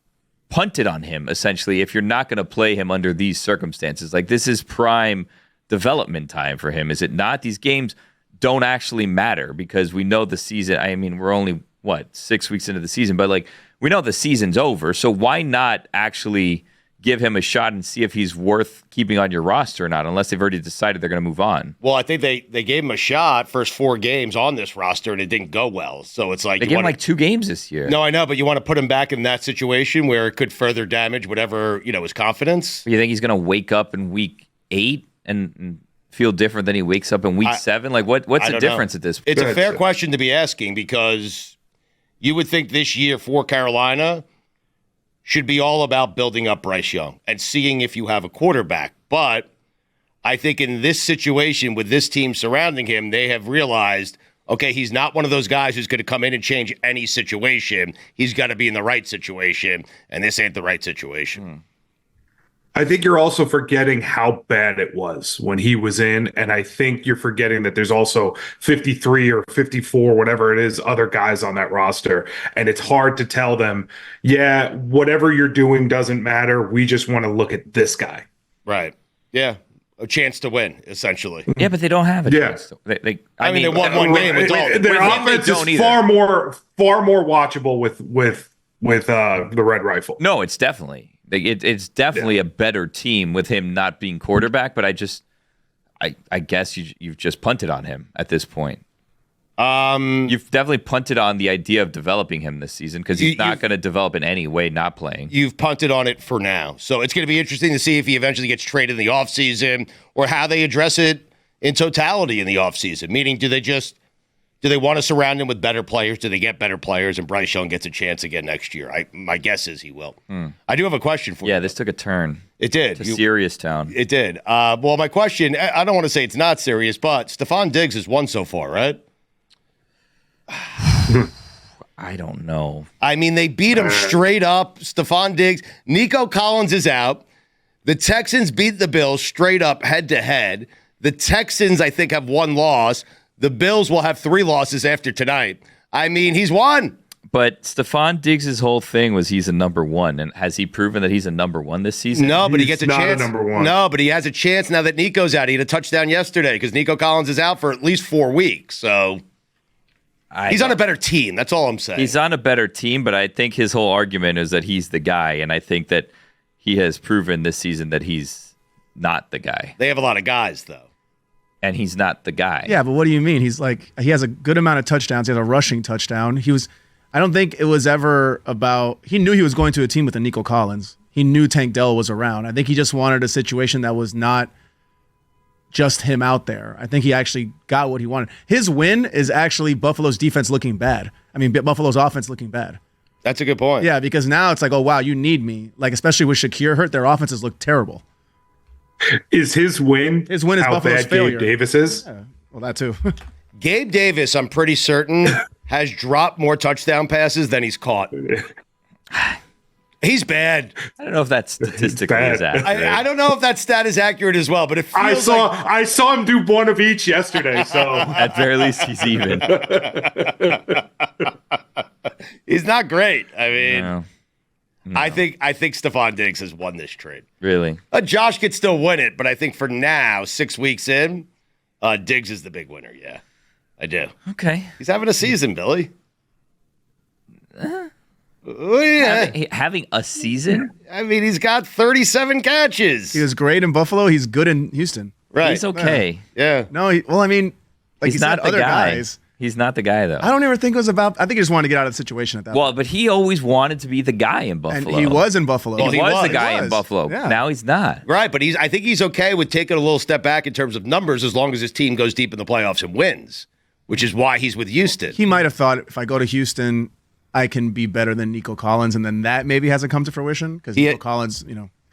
Speaker 2: punted on him essentially if you're not going to play him under these circumstances. Like, this is prime development time for him, is it not? These games don't actually matter because we know the season. I mean, we're only 6 weeks into the season, but like, we know the season's over. So why not actually give him a shot and see if he's worth keeping on your roster or not, unless they've already decided they're going to move on?
Speaker 1: Well, I think they gave him a shot first 4 games on this roster, and it didn't go well. So it's like
Speaker 2: They gave him like 2 games this year.
Speaker 1: No, I know, but you want to put him back in that situation where it could further damage whatever, his confidence.
Speaker 2: You think he's going to wake up in week 8 and feel different than he wakes up in week 7? Like, what's the difference at this point?
Speaker 1: It's a fair question to be asking, because you would think this year for Carolina should be all about building up Bryce Young and seeing if you have a quarterback. But I think in this situation with this team surrounding him, they have realized, okay, he's not one of those guys who's going to come in and change any situation. He's got to be in the right situation, and this ain't the right situation.
Speaker 3: I think you're also forgetting how bad it was when he was in, and I think you're forgetting that there's also 53 or 54, whatever it is, other guys on that roster, and it's hard to tell them, yeah, whatever you're doing doesn't matter. We just want to look at this guy.
Speaker 1: Right. Yeah. A chance to win, essentially.
Speaker 2: Yeah, but they don't have a
Speaker 3: Yeah.
Speaker 2: chance. They
Speaker 1: won one game with Dalton.
Speaker 3: Their offense is far more watchable with the Red Rifle.
Speaker 2: No, it's definitely. It's definitely a better team with him not being quarterback, but I guess you've just punted on him at this point. You've definitely punted on the idea of developing him this season because he's not going to develop in any way not playing.
Speaker 1: You've punted on it for now. So it's going to be interesting to see if he eventually gets traded in the offseason or how they address it in totality in the offseason. Meaning, do they want to surround him with better players? Do they get better players and Bryce Young gets a chance again next year? My guess is he will. I do have a question for you.
Speaker 2: Yeah, this took a turn.
Speaker 1: It did.
Speaker 2: To serious town.
Speaker 1: It did. Well, my question, I don't want to say it's not serious, but Stephon Diggs has won so far, right?
Speaker 2: I don't know.
Speaker 1: I mean, they beat him straight up. Stephon Diggs. Nico Collins is out. The Texans beat the Bills straight up head-to-head. The Texans, I think, have 1 loss. The Bills will have 3 losses after tonight. I mean, he's won.
Speaker 2: But Stephon Diggs' whole thing was he's a number 1. And has he proven that he's a number 1 this season?
Speaker 1: No, but he gets a
Speaker 3: not
Speaker 1: chance.
Speaker 3: A number 1.
Speaker 1: No, but he has a chance now that Nico's out. He had a touchdown yesterday because Nico Collins is out for at least 4 weeks. So he's on a better team. That's all I'm saying.
Speaker 2: He's on a better team, but I think his whole argument is that he's the guy. And I think that he has proven this season that he's not the guy.
Speaker 1: They have a lot of guys, though.
Speaker 2: And he's not the guy.
Speaker 4: Yeah, but what do you mean? He has a good amount of touchdowns. He has a rushing touchdown. I don't think it was ever about, he knew he was going to a team with a Nico Collins. He knew Tank Dell was around. I think he just wanted a situation that was not just him out there. I think he actually got what he wanted. His win is actually Buffalo's defense looking bad. I mean, Buffalo's offense looking bad.
Speaker 1: That's a good point.
Speaker 4: Yeah, because now it's like, oh, wow, you need me. Like, especially with Shakir hurt, their offenses look terrible.
Speaker 3: Is his win?
Speaker 4: His win is
Speaker 3: how
Speaker 4: Buffalo's
Speaker 3: bad
Speaker 4: failure.
Speaker 3: Gabe Davis is?
Speaker 4: Yeah, well, that too.
Speaker 1: Gabe Davis, I'm pretty certain, has dropped more touchdown passes than he's caught. He's bad.
Speaker 2: I don't know if that statistically is accurate.
Speaker 1: I don't know if that stat is accurate as well, but it feels
Speaker 3: I saw him do one of each yesterday. So
Speaker 2: at very least, he's even.
Speaker 1: He's not great. I mean,
Speaker 2: No.
Speaker 1: I think Stephon Diggs has won this trade.
Speaker 2: Really?
Speaker 1: Josh could still win it, but I think for now, 6 weeks in, Diggs is the big winner. Yeah, I do.
Speaker 2: Okay.
Speaker 1: He's having a season, Billy. Oh, yeah.
Speaker 2: Having a season?
Speaker 1: I mean, he's got 37 catches.
Speaker 4: He was great in Buffalo. He's good in Houston.
Speaker 1: Right.
Speaker 2: He's okay.
Speaker 1: Yeah.
Speaker 4: No, like
Speaker 2: He's
Speaker 4: you
Speaker 2: not
Speaker 4: said,
Speaker 2: the
Speaker 4: other
Speaker 2: guy.
Speaker 4: guys.
Speaker 2: He's not the guy, though.
Speaker 4: I don't ever think it was about. I think he just wanted to get out of the situation at that point.
Speaker 2: Well, but he always wanted to be the guy in
Speaker 4: And
Speaker 2: Buffalo.
Speaker 4: he was in Buffalo.
Speaker 2: He
Speaker 1: he
Speaker 2: was
Speaker 1: was.
Speaker 2: the guy
Speaker 4: He
Speaker 2: in
Speaker 4: was.
Speaker 2: Buffalo.
Speaker 4: Yeah.
Speaker 2: Now he's not.
Speaker 1: Right, but I think he's okay with taking a little step back in terms of numbers as long as his team goes deep in the playoffs and wins, which is why he's with Houston.
Speaker 4: He might have thought, if I go to Houston, I can be better than Nico Collins, and then that maybe hasn't come to fruition because Nico Collins,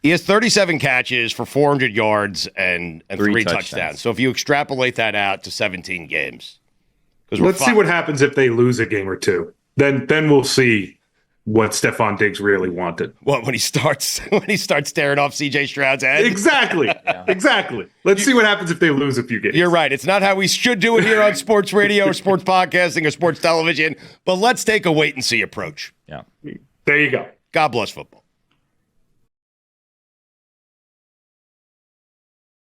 Speaker 1: He has 37 catches for 400 yards and 3 touchdowns. So if you extrapolate that out to 17 games.
Speaker 3: Let's see what happens if they lose a game or two. Then we'll see what Stephon Diggs really wanted.
Speaker 1: What, when he starts staring off CJ Stroud's head?
Speaker 3: Exactly. Exactly. Let's see what happens if they lose a few games.
Speaker 1: You're right. It's not how we should do it here on sports radio or sports podcasting or sports television, but let's take a wait and see approach.
Speaker 2: Yeah.
Speaker 3: There you go.
Speaker 1: God bless football.